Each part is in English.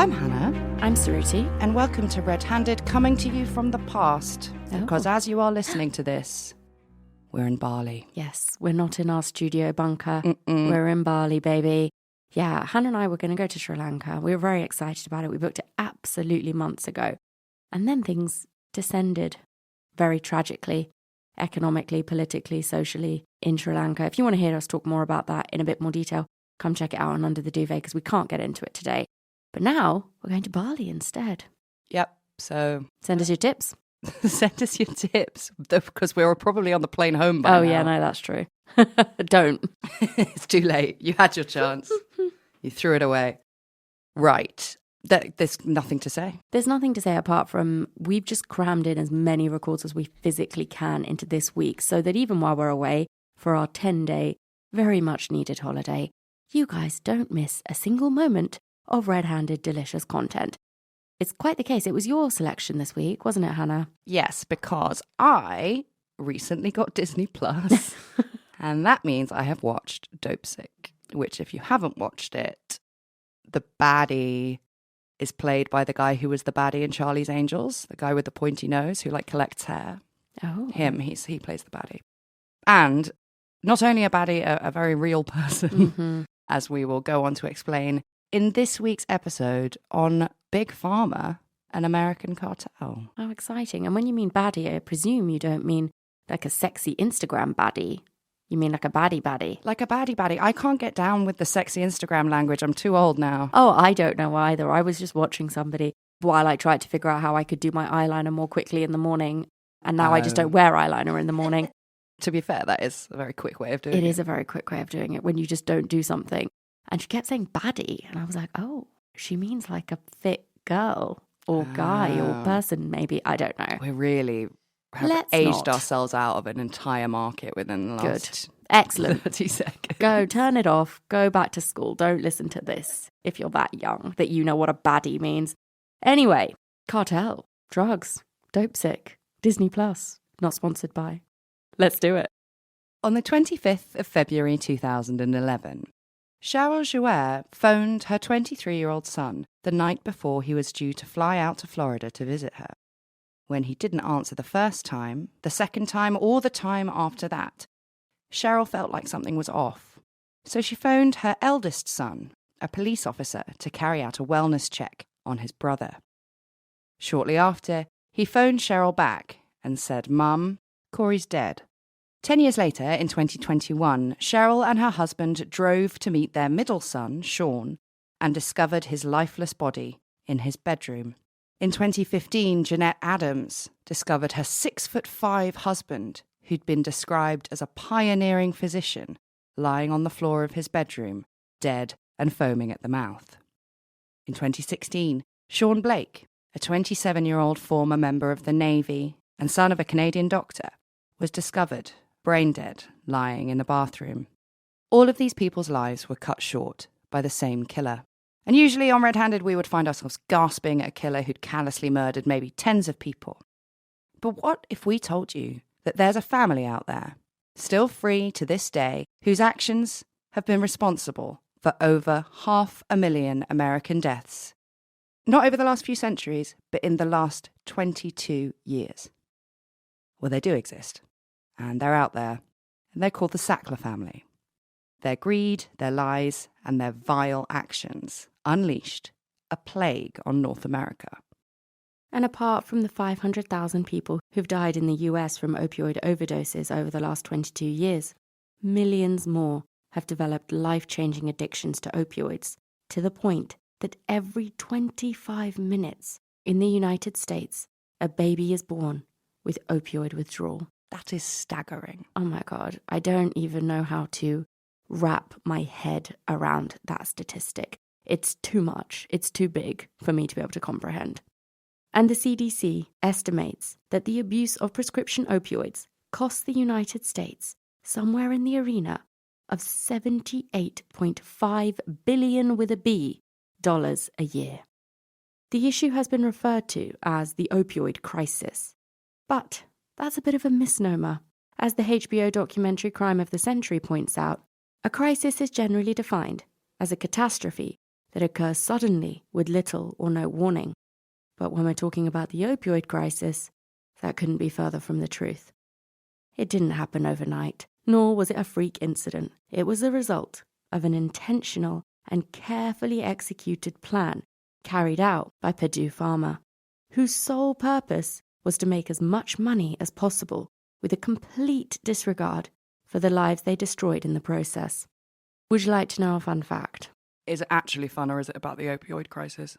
I'm Hannah. I'm Suruti. And welcome to RedHanded, coming to you from the past. Oh. Because as you are listening to this, we're in Bali. Yes, we're not in our studio bunker. We're in Bali, baby. Yeah, Hannah and I were going to go to Sri Lanka. We were very excited about it. We booked it absolutely months ago. And then things descended very tragically, economically, politically, socially in Sri Lanka. If you want to hear us talk more about that in a bit more detail, come check it out on Under the Duvet because we can't get into it today. But now we're going to Bali instead. Yep, so... Send us your tips. Send us your tips, because we were probably on the plane home by now. Yeah, no, that's true. Don't. It's too late. You had your chance. You threw it away. Right. There's nothing to say. There's nothing to say apart from we've just crammed in as many records as we physically can into this week so that even while we're away for our 10-day, very much needed holiday, you guys don't miss a single moment of red-handed delicious content. It's quite the case. It was your selection this week, wasn't it, Hannah? Yes, because I recently got Disney Plus, and that means I have watched Dopesick, which if you haven't watched it, the baddie is played by the guy who was the baddie in Charlie's Angels, the guy with the pointy nose who collects hair. Oh. Him, he plays the baddie. And not only a baddie, a very real person, as we will go on to explain in this week's episode on Big Pharma, an American cartel. How exciting. And when you mean baddie, I presume you don't mean like a sexy Instagram baddie. You mean like a baddie? Like a baddie. I can't get down with the sexy Instagram language. I'm too old now. Oh, I don't know either. I was just watching somebody while I tried to figure out how I could do my eyeliner more quickly in the morning. And now I just don't wear eyeliner in the morning. To be fair, that is a very quick way of doing it. It is a very quick way of doing it when you just don't do something. And she kept saying baddie. And I was like, oh, she means like a fit girl or guy or person, maybe. I don't know. We really have aged ourselves out of an entire market within the last Excellent. 30 seconds. Go, turn it off. Go back to school. Don't listen to this if you're that young that you know what a baddie means. Anyway, Cartel, drugs, Dopesick, Disney Plus. Not sponsored by. Let's do it. On the 25th of February 2011, Cheryl Jouer phoned her 23-year-old son the night before he was due to fly out to Florida to visit her. When he didn't answer the first time, the second time, or the time after that, Cheryl felt like something was off. So she phoned her eldest son, a police officer, to carry out a wellness check on his brother. Shortly after, he phoned Cheryl back and said, "Mum, Corey's dead." 10 years later, in 2021, Cheryl and her husband drove to meet their middle son, Sean, and discovered his lifeless body in his bedroom. In 2015, Jeanette Adams discovered her 6'5" husband, who'd been described as a pioneering physician, lying on the floor of his bedroom, dead and foaming at the mouth. In 2016, Sean Blake, a 27-year-old former member of the Navy and son of a Canadian doctor, was discovered brain dead, lying in the bathroom. All of these people's lives were cut short by the same killer. And usually on Red-Handed, we would find ourselves gasping at a killer who'd callously murdered maybe tens of people. But what if we told you that there's a family out there, still free to this day, whose actions have been responsible for over 500,000 American deaths? Not over the last few centuries, but in the last 22 years. Well, they do exist. And they're out there, and they're called the Sackler family. Their greed, their lies, and their vile actions unleashed a plague on North America. And apart from the 500,000 people who've died in the US from opioid overdoses over the last 22 years, millions more have developed life-changing addictions to opioids, to the point that every 25 minutes in the United States, a baby is born with opioid withdrawal. That is staggering. Oh my God, I don't even know how to wrap my head around that statistic. It's too much. It's too big for me to be able to comprehend. And the CDC estimates that the abuse of prescription opioids costs the United States somewhere in the arena of $78.5 billion with a B dollars a year. The issue has been referred to as the opioid crisis. But that's a bit of a misnomer. As the HBO documentary Crime of the Century points out, a crisis is generally defined as a catastrophe that occur suddenly with little or no warning. But when we're talking about the opioid crisis, that couldn't be further from the truth. It didn't happen overnight, nor was it a freak incident. It was the result of an intentional and carefully executed plan carried out by Purdue Pharma, whose sole purpose was to make as much money as possible with a complete disregard for the lives they destroyed in the process. Would you like to know a fun fact? Is it actually fun, or is it about the opioid crisis?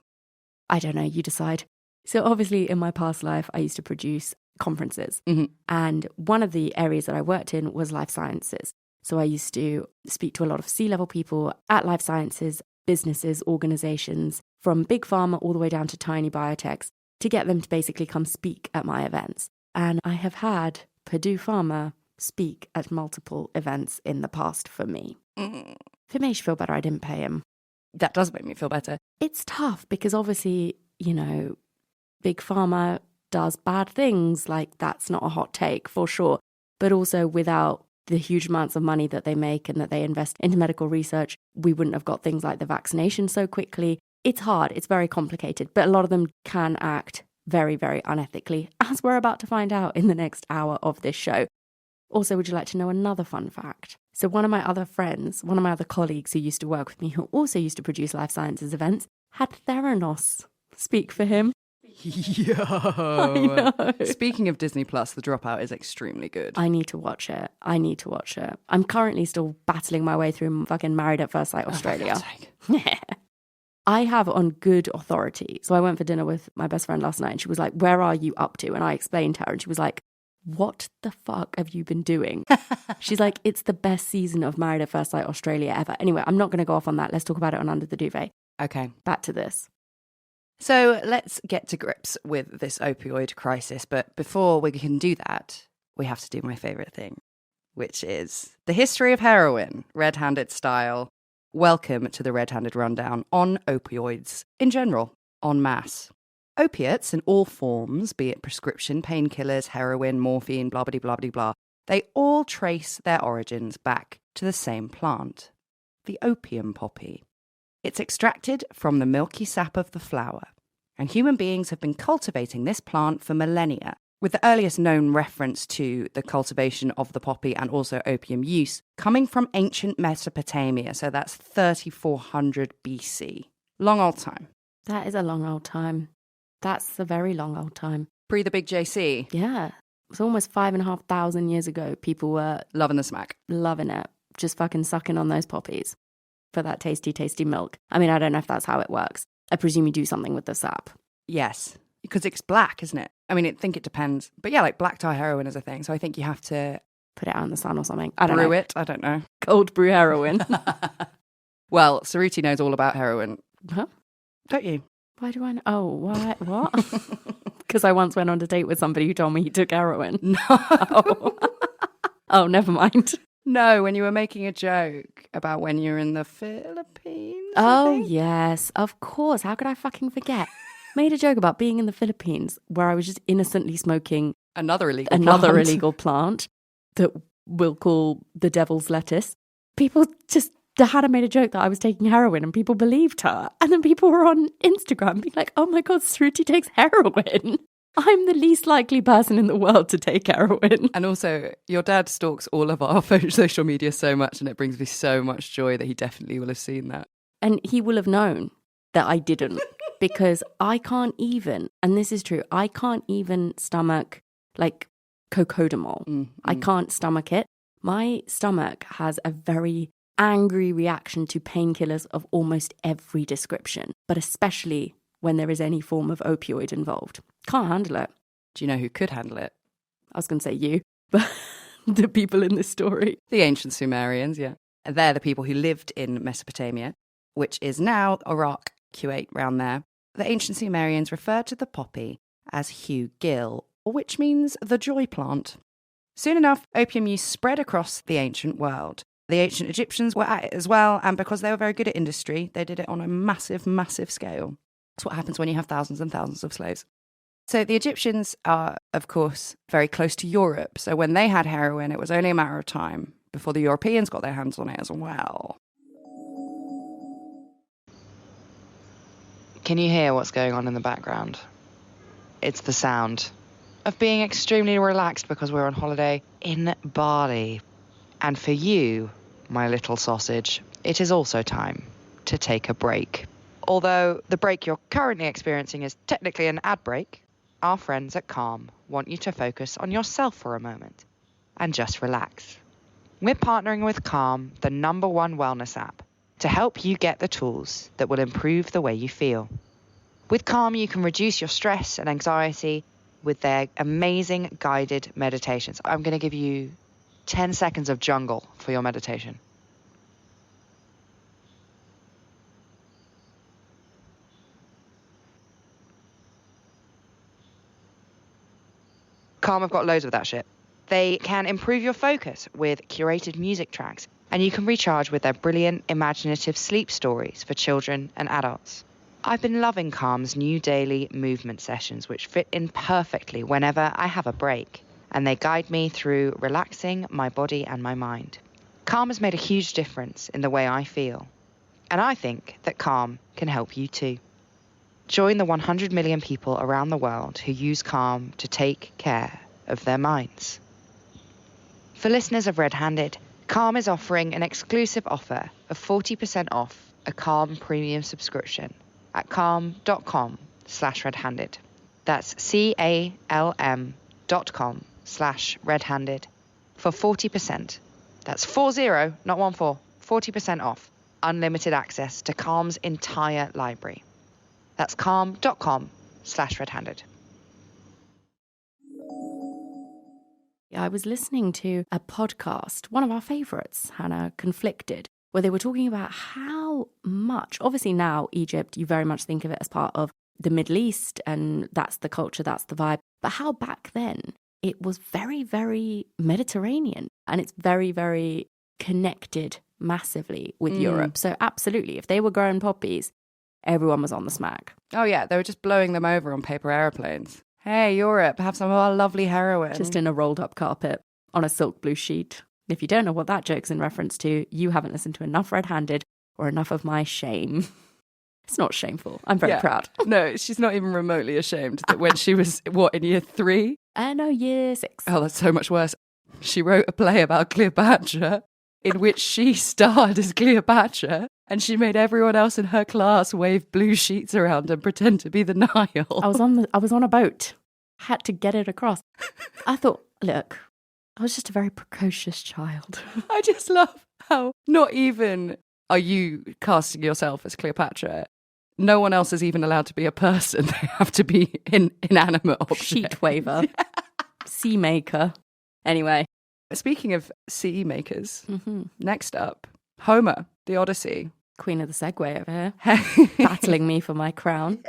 I don't know, you decide. So obviously in my past life, I used to produce conferences. And one of the areas that I worked in was life sciences. So I used to speak to a lot of C-level people at life sciences, businesses, organizations, from big pharma all the way down to tiny biotechs, to get them to basically come speak at my events. And I have had Purdue Pharma speak at multiple events in the past for me. If it makes you feel better, I didn't pay him. That does make me feel better. It's tough because obviously, you know, big pharma does bad things. Like, that's not a hot take for sure. But also, without the huge amounts of money that they make and that they invest into medical research, we wouldn't have got things like the vaccination so quickly. It's hard. It's very complicated. But a lot of them can act very, very unethically, as we're about to find out in the next hour of this show. Also, would you like to know another fun fact? So one of my other friends, one of my other colleagues who used to work with me, who also used to produce life sciences events, had Theranos speak for him. Yo. I know. Speaking of Disney Plus, The Dropout is extremely good. I need to watch it. I'm currently still battling my way through fucking Married at First Sight Australia. Yeah. I have on good authority. So I went for dinner with my best friend last night and she was like, where are you up to? And I explained to her and she was like, what the fuck have you been doing? She's like, it's the best season of Married at First Sight Australia ever. Anyway, I'm not going to go off on that. Let's talk about it on Under the Duvet. Okay. Back to this. So let's get to grips with this opioid crisis. But before we can do that, we have to do my favourite thing, which is the history of heroin, red-handed style. Welcome to the Red-Handed Rundown on opioids in general, en masse. Opiates in all forms, be it prescription, painkillers, heroin, morphine, blah, blah, blah, blah, blah, they all trace their origins back to the same plant, the opium poppy. It's extracted from the milky sap of the flower, and human beings have been cultivating this plant for millennia, with the earliest known reference to the cultivation of the poppy and also opium use coming from ancient Mesopotamia, so that's 3400 BC. Long old time. That is a long old time. That's a very long old time. Pre the big JC. Yeah. It's almost 5,500 years ago. People were loving the smack. Loving it. Just fucking sucking on those poppies for that tasty, tasty milk. I mean, I don't know if that's how it works. I presume you do something with the sap. Yes. Because it's black, isn't it? I mean, I think it depends. But yeah, like black tar heroin is a thing. So I think you have to put it out in the sun or something. I don't know. Brew it. I don't know. Cold brew heroin. Well, Saruti knows all about heroin. Huh? Don't you? Why do I know? Oh, why? What? Because I once went on a date with somebody who told me he took heroin. No. Oh, never mind. No, when you were making a joke about when you were in the Philippines. Oh, yes. Of course. How could I fucking forget? Made a joke about being in the Philippines where I was just innocently smoking another illegal plant that we'll call the devil's lettuce. People just... Hannah made a joke that I was taking heroin and people believed her. And then people were on Instagram being like, oh my God, Sruti takes heroin. I'm the least likely person in the world to take heroin. And also, your dad stalks all of our social media so much and it brings me so much joy that he definitely will have seen that. And he will have known that I didn't because I can't even, and this is true, I can't even stomach like cocodamol. I can't stomach it. My stomach has a very angry reaction to painkillers of almost every description, but especially when there is any form of opioid involved. Can't handle it. Do you know who could handle it? I was going to say you, but the people in this story. The ancient Sumerians, yeah. They're the people who lived in Mesopotamia, which is now Iraq, Kuwait, round there. The ancient Sumerians referred to the poppy as Hugh Gill, which means the joy plant. Soon enough, opium use spread across the ancient world. The ancient Egyptians were at it as well, and because they were very good at industry, they did it on a massive, massive scale. That's what happens when you have thousands and thousands of slaves. So the Egyptians are, of course, very close to Europe. So when they had heroin, it was only a matter of time before the Europeans got their hands on it as well. Can you hear what's going on in the background? It's the sound of being extremely relaxed because we're on holiday in Bali. And for you, my little sausage, it is also time to take a break. Although the break you're currently experiencing is technically an ad break, our friends at Calm want you to focus on yourself for a moment and just relax. We're partnering with Calm, the #1 wellness app, to help you get the tools that will improve the way you feel. With Calm, you can reduce your stress and anxiety with their amazing guided meditations. I'm going to give you 10 seconds of jungle for your meditation. Calm have got loads of that shit. They can improve your focus with curated music tracks, and you can recharge with their brilliant, imaginative sleep stories for children and adults. I've been loving Calm's new daily movement sessions, which fit in perfectly whenever I have a break, and they guide me through relaxing my body and my mind. Calm has made a huge difference in the way I feel, and I think that Calm can help you too. Join the 100 million people around the world who use Calm to take care of their minds. For listeners of RedHanded, Calm is offering an exclusive offer of 40% off a Calm premium subscription at calm.com/redhanded. That's calm.com/redhanded for 40%. That's 40, not 14, 40% off. Unlimited access to Calm's entire library. That's calm.com/redhanded. I was listening to a podcast, one of our favourites, Hannah, Conflicted, where they were talking about how much, obviously now Egypt, you very much think of it as part of the Middle East and that's the culture, that's the vibe. But how back then it was very, very Mediterranean and it's very, very connected massively with Europe. So absolutely, if they were growing poppies, everyone was on the smack. Oh yeah, they were just blowing them over on paper aeroplanes. Hey, Europe, have some of our lovely heroin. Just in a rolled up carpet on a silk blue sheet. If you don't know what that joke's in reference to, you haven't listened to enough RedHanded or enough of my shame. It's not shameful. I'm very proud. No, she's not even remotely ashamed that when she was, in year 3? No, year 6. Oh, that's so much worse. She wrote a play about Cleopatra in which she starred as Cleopatra and she made everyone else in her class wave blue sheets around and pretend to be the Nile. I was on a boat. Had to get it across. I thought, look, I was just a very precocious child. I just love how not even are you casting yourself as Cleopatra. No one else is even allowed to be a person. They have to be inanimate objects. Sheet waver. Sea maker. Anyway. Speaking of sea makers, next up, Homer, the Odyssey. Queen of the Segway over here. Battling me for my crown.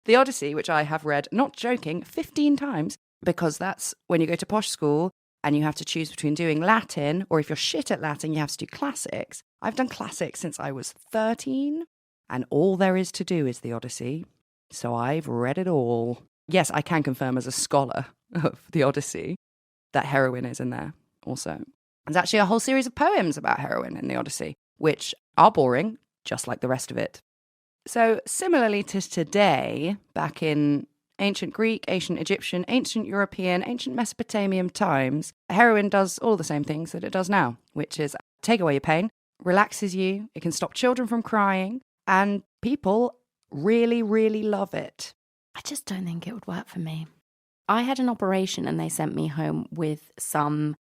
The Odyssey, which I have read, not joking, 15 times, because that's when you go to posh school and you have to choose between doing Latin, or if you're shit at Latin, you have to do classics. I've done classics since I was 13, and all there is to do is the Odyssey, so I've read it all. Yes, I can confirm as a scholar of the Odyssey that heroin is in there also. There's actually a whole series of poems about heroin in the Odyssey, which are boring, just like the rest of it. So similarly to today, back in ancient Greek, ancient Egyptian, ancient European, ancient Mesopotamian times, heroin does all the same things that it does now, which is take away your pain, relaxes you, it can stop children from crying, and people really, really love it. I just don't think it would work for me. I had an operation and they sent me home with some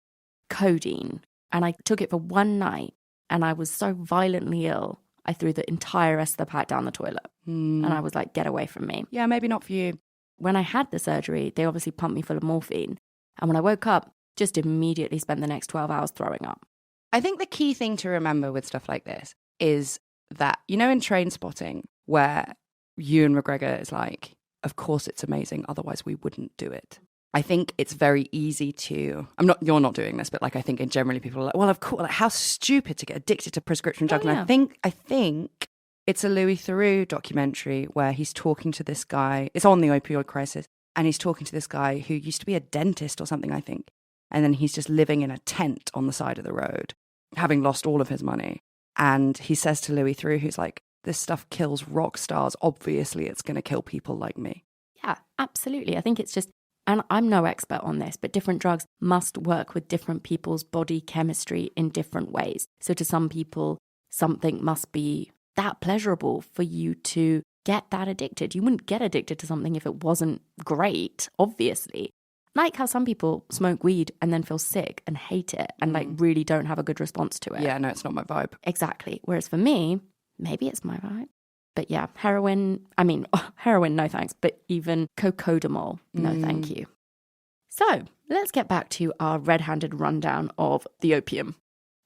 codeine, and I took it for one night, and I was so violently ill, I threw the entire rest of the pack down the toilet. And I was like, get away from me. Yeah, maybe not for you. When I had the surgery, they obviously pumped me full of morphine. And when I woke up, just immediately spent the next 12 hours throwing up. I think the key thing to remember with stuff like this is that, you know, in Train Spotting, where Ewan McGregor is like, of course it's amazing, otherwise we wouldn't do it. I think it's very easy to, you're not doing this, but like I think in generally people are like, well, of course, like how stupid to get addicted to prescription drugs. Yeah. And I think it's a Louis Theroux documentary where he's talking to this guy. It's on the opioid crisis. And he's talking to this guy who used to be a dentist or something, I think. And then he's just living in a tent on the side of the road, having lost all of his money. And he says to Louis Theroux, who's like, this stuff kills rock stars. Obviously, it's going to kill people like me. Yeah, absolutely. I think it's just, and I'm no expert on this, but different drugs must work with different people's body chemistry in different ways. So to some people, something must be that pleasurable for you to get that addicted. You wouldn't get addicted to something if it wasn't great, obviously. Like how some people smoke weed and then feel sick and hate it and like really don't have a good response to it. Yeah, no, it's not my vibe. Exactly. Whereas for me, maybe it's my vibe. But yeah, heroin, no thanks. But even cocodamol, no thank you. So let's get back to our red-handed rundown of the opium.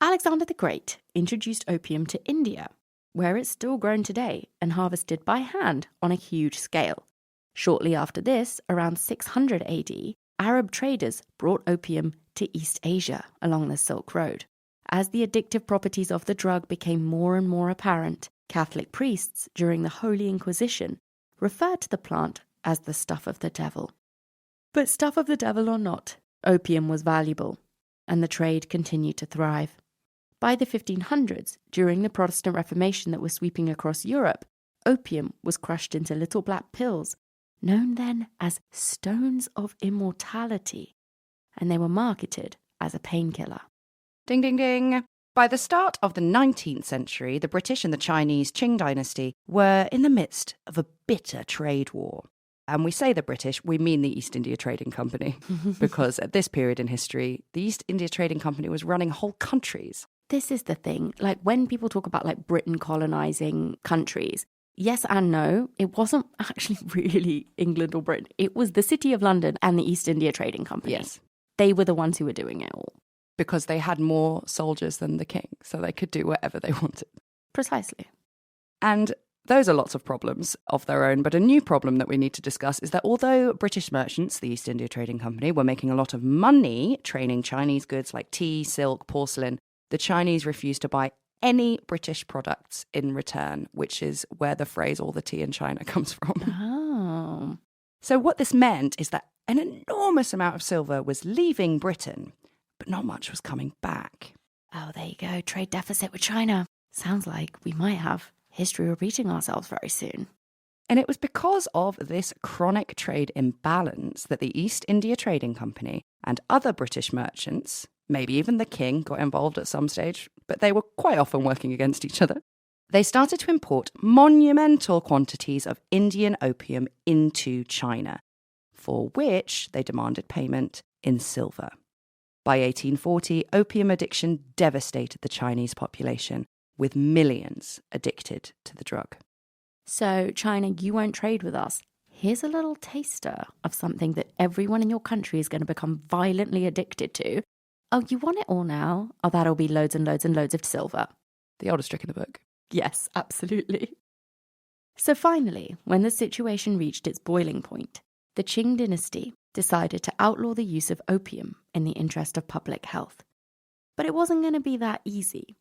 Alexander the Great introduced opium to India, where it's still grown today and harvested by hand on a huge scale. Shortly after this, around 600 AD, Arab traders brought opium to East Asia along the Silk Road. As the addictive properties of the drug became more and more apparent, Catholic priests during the Holy Inquisition referred to the plant as the stuff of the devil. But stuff of the devil or not, opium was valuable, and the trade continued to thrive. By the 1500s, during the Protestant Reformation that was sweeping across Europe, opium was crushed into little black pills, known then as stones of immortality, and they were marketed as a painkiller. Ding, ding, ding. By the start of the 19th century, the British and the Chinese Qing dynasty were in the midst of a bitter trade war. And we say the British, we mean the East India Trading Company, because at this period in history, the East India Trading Company was running whole countries. This is the thing. Like when people talk about like Britain colonizing countries, yes and no, it wasn't actually really England or Britain. It was the City of London and the East India Trading Company. Yes. They were the ones who were doing it all. Because they had more soldiers than the king, so they could do whatever they wanted. Precisely. And those are lots of problems of their own, but a new problem that we need to discuss is that although British merchants, the East India Trading Company, were making a lot of money trading Chinese goods like tea, silk, porcelain, the Chinese refused to buy any British products in return, which is where the phrase all the tea in China comes from. Oh. So what this meant is that an enormous amount of silver was leaving Britain, but not much was coming back. Oh, there you go. Trade deficit with China. Sounds like we might have history repeating ourselves very soon. And it was because of this chronic trade imbalance that the East India Trading Company and other British merchants, maybe even the king, got involved at some stage, but they were quite often working against each other. They started to import monumental quantities of Indian opium into China, for which they demanded payment in silver. By 1840, opium addiction devastated the Chinese population, with millions addicted to the drug. So, China, you won't trade with us. Here's a little taster of something that everyone in your country is going to become violently addicted to. Oh, you want it all now? Oh, that'll be loads and loads and loads of silver. The oldest trick in the book. Yes, absolutely. So finally, when the situation reached its boiling point, the Qing dynasty decided to outlaw the use of opium in the interest of public health. But it wasn't going to be that easy.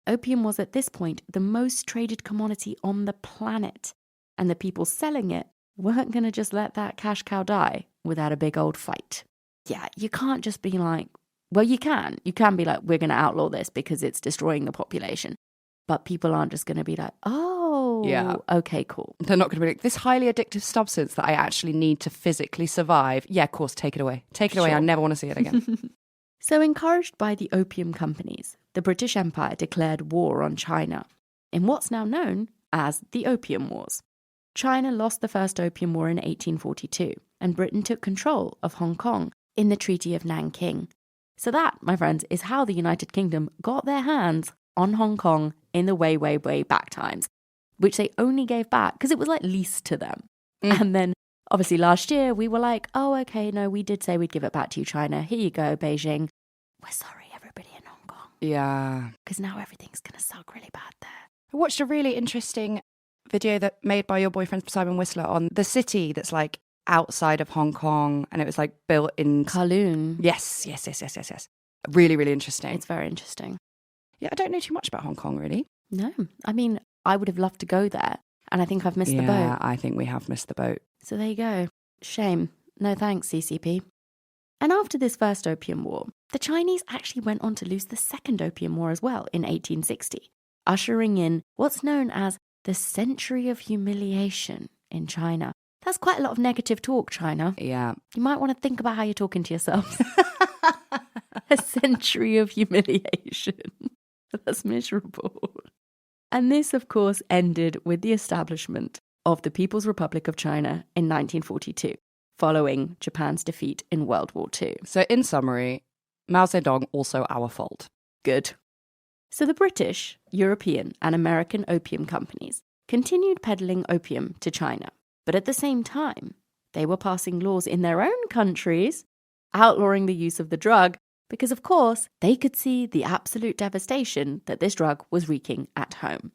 Opium was at this point the most traded commodity on the planet, and the people selling it weren't going to just let that cash cow die without a big old fight. Yeah, you can't just be like, well, you can. You can be like, we're going to outlaw this because it's destroying the population. But people aren't just going to be like, oh, yeah, okay, cool. They're not going to be like, this highly addictive substance that I actually need to physically survive. Yeah, of course, take it away. Take it away. I never want to see it again. So encouraged by the opium companies, the British Empire declared war on China in what's now known as the Opium Wars. China lost the First Opium War in 1842, and Britain took control of Hong Kong in the Treaty of Nanking. So that, my friends, is how the United Kingdom got their hands on Hong Kong in the way, way, way back times, which they only gave back because it was like leased to them. And then obviously last year we were like, oh, okay, no, we did say we'd give it back to you, China. Here you go, Beijing. We're sorry, everybody in Hong Kong. Yeah. Because now everything's going to suck really bad there. I watched a really interesting video that made by your boyfriend Simon Whistler on the city that's like outside of Hong Kong, and it was like built in Kowloon. Yes. Really, really interesting. It's very interesting. Yeah, I don't know too much about Hong Kong, really. No, I mean, I would have loved to go there, and I think I've missed the boat. Yeah, I think we have missed the boat. So there you go. Shame. No thanks, CCP. And after this first Opium War, the Chinese actually went on to lose the Second Opium War as well in 1860, ushering in what's known as the century of humiliation in China. That's quite a lot of negative talk, China. Yeah. You might want to think about how you're talking to yourselves. A century of humiliation. That's miserable. And this, of course, ended with the establishment of the People's Republic of China in 1942, following Japan's defeat in World War II. So in summary, Mao Zedong also our fault. Good. So the British, European and American opium companies continued peddling opium to China. But at the same time, they were passing laws in their own countries outlawing the use of the drug because, of course, they could see the absolute devastation that this drug was wreaking at home.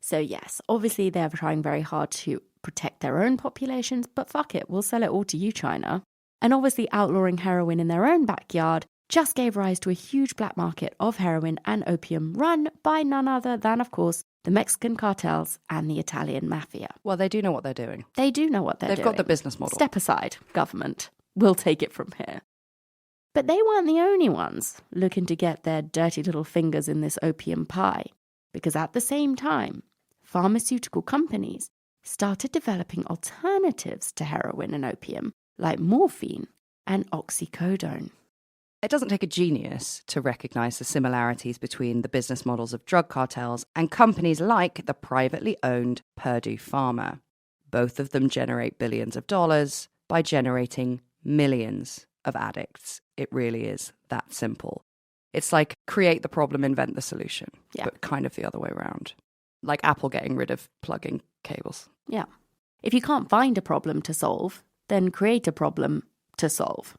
So yes, obviously they're trying very hard to protect their own populations, but fuck it, we'll sell it all to you, China. And obviously outlawing heroin in their own backyard just gave rise to a huge black market of heroin and opium run by none other than, of course, the Mexican cartels and the Italian mafia. Well, they do know what they're doing. They do know what they're doing. They've got the business model. Step aside, government. We'll take it from here. But they weren't the only ones looking to get their dirty little fingers in this opium pie, because at the same time, pharmaceutical companies started developing alternatives to heroin and opium, like morphine and oxycodone. It doesn't take a genius to recognise the similarities between the business models of drug cartels and companies like the privately owned Purdue Pharma. Both of them generate billions of dollars by generating millions of addicts. It really is that simple. It's like create the problem, invent the solution, but kind of the other way around. Like Apple getting rid of plugging cables. Yeah. If you can't find a problem to solve, then create a problem to solve.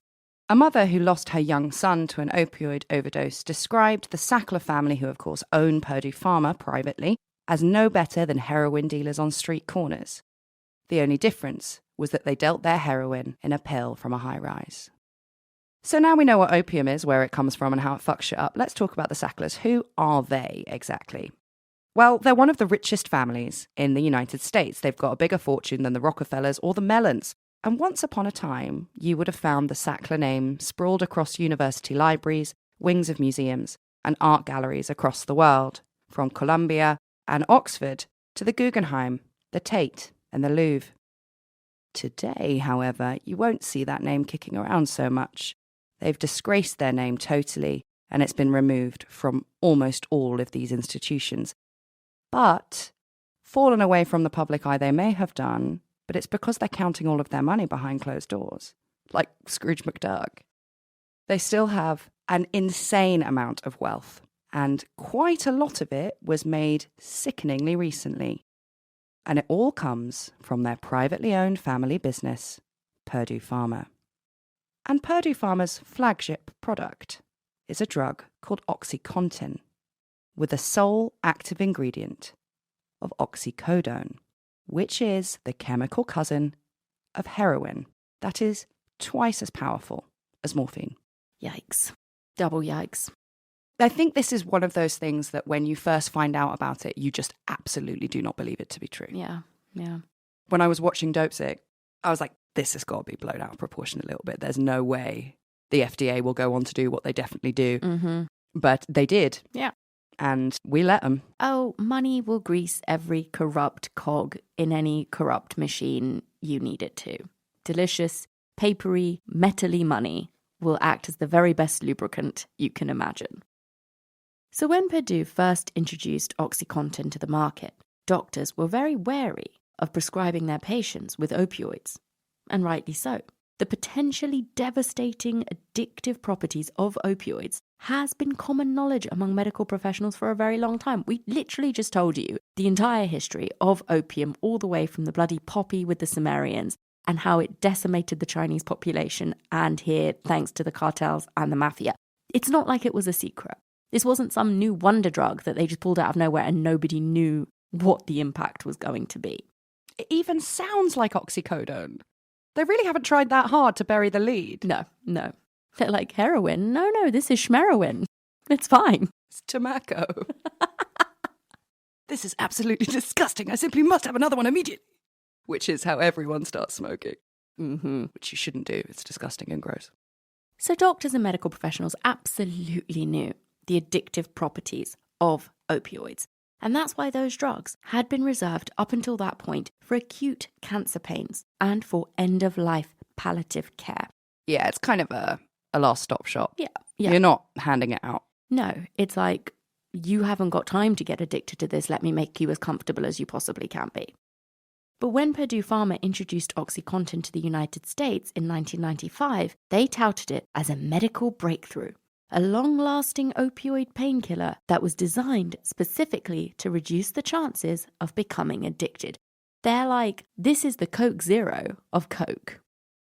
A mother who lost her young son to an opioid overdose described the Sackler family, who of course own Purdue Pharma privately, as no better than heroin dealers on street corners. The only difference was that they dealt their heroin in a pill from a high-rise. So now we know what opium is, where it comes from and how it fucks shit up. Let's talk about the Sacklers. Who are they exactly? Well, they're one of the richest families in the United States. They've got a bigger fortune than the Rockefellers or the Mellons. And once upon a time, you would have found the Sackler name sprawled across university libraries, wings of museums, and art galleries across the world, from Columbia and Oxford to the Guggenheim, the Tate, and the Louvre. Today, however, you won't see that name kicking around so much. They've disgraced their name totally, and it's been removed from almost all of these institutions. But fallen away from the public eye they may have done, but it's because they're counting all of their money behind closed doors, like Scrooge McDuck. They still have an insane amount of wealth, and quite a lot of it was made sickeningly recently. And it all comes from their privately owned family business, Purdue Pharma. And Purdue Pharma's flagship product is a drug called OxyContin, with the sole active ingredient of oxycodone, which is the chemical cousin of heroin that is twice as powerful as morphine. Yikes. Double yikes. I think this is one of those things that when you first find out about it, you just absolutely do not believe it to be true. Yeah. When I was watching Dope Sick, I was like, this has got to be blown out of proportion a little bit. There's no way the FDA will go on to do what they definitely do. Mm-hmm. But they did. Yeah. And we let them. Oh, money will grease every corrupt cog in any corrupt machine you need it to. Delicious, papery, metally money will act as the very best lubricant you can imagine. So when Purdue first introduced OxyContin to the market, doctors were very wary of prescribing their patients with opioids, and rightly so. The potentially devastating addictive properties of opioids has been common knowledge among medical professionals for a very long time. We literally just told you the entire history of opium, all the way from the bloody poppy with the Sumerians and how it decimated the Chinese population, and here, thanks to the cartels and the mafia. It's not like it was a secret. This wasn't some new wonder drug that they just pulled out of nowhere and nobody knew what the impact was going to be. It even sounds like oxycodone. They really haven't tried that hard to bury the lead. No. They're like, heroin? No, this is schmeroin. It's fine. It's tobacco. This is absolutely disgusting. I simply must have another one immediately. Which is how everyone starts smoking. Mm-hmm. Which you shouldn't do. It's disgusting and gross. So doctors and medical professionals absolutely knew the addictive properties of opioids. And that's why those drugs had been reserved up until that point for acute cancer pains and for end-of-life palliative care. Yeah, it's kind of a last stop shop. Yeah. You're not handing it out. No, it's like, you haven't got time to get addicted to this. Let me make you as comfortable as you possibly can be. But when Purdue Pharma introduced OxyContin to the United States in 1995, they touted it as a medical breakthrough, a long-lasting opioid painkiller that was designed specifically to reduce the chances of becoming addicted. They're like, this is the Coke Zero of Coke.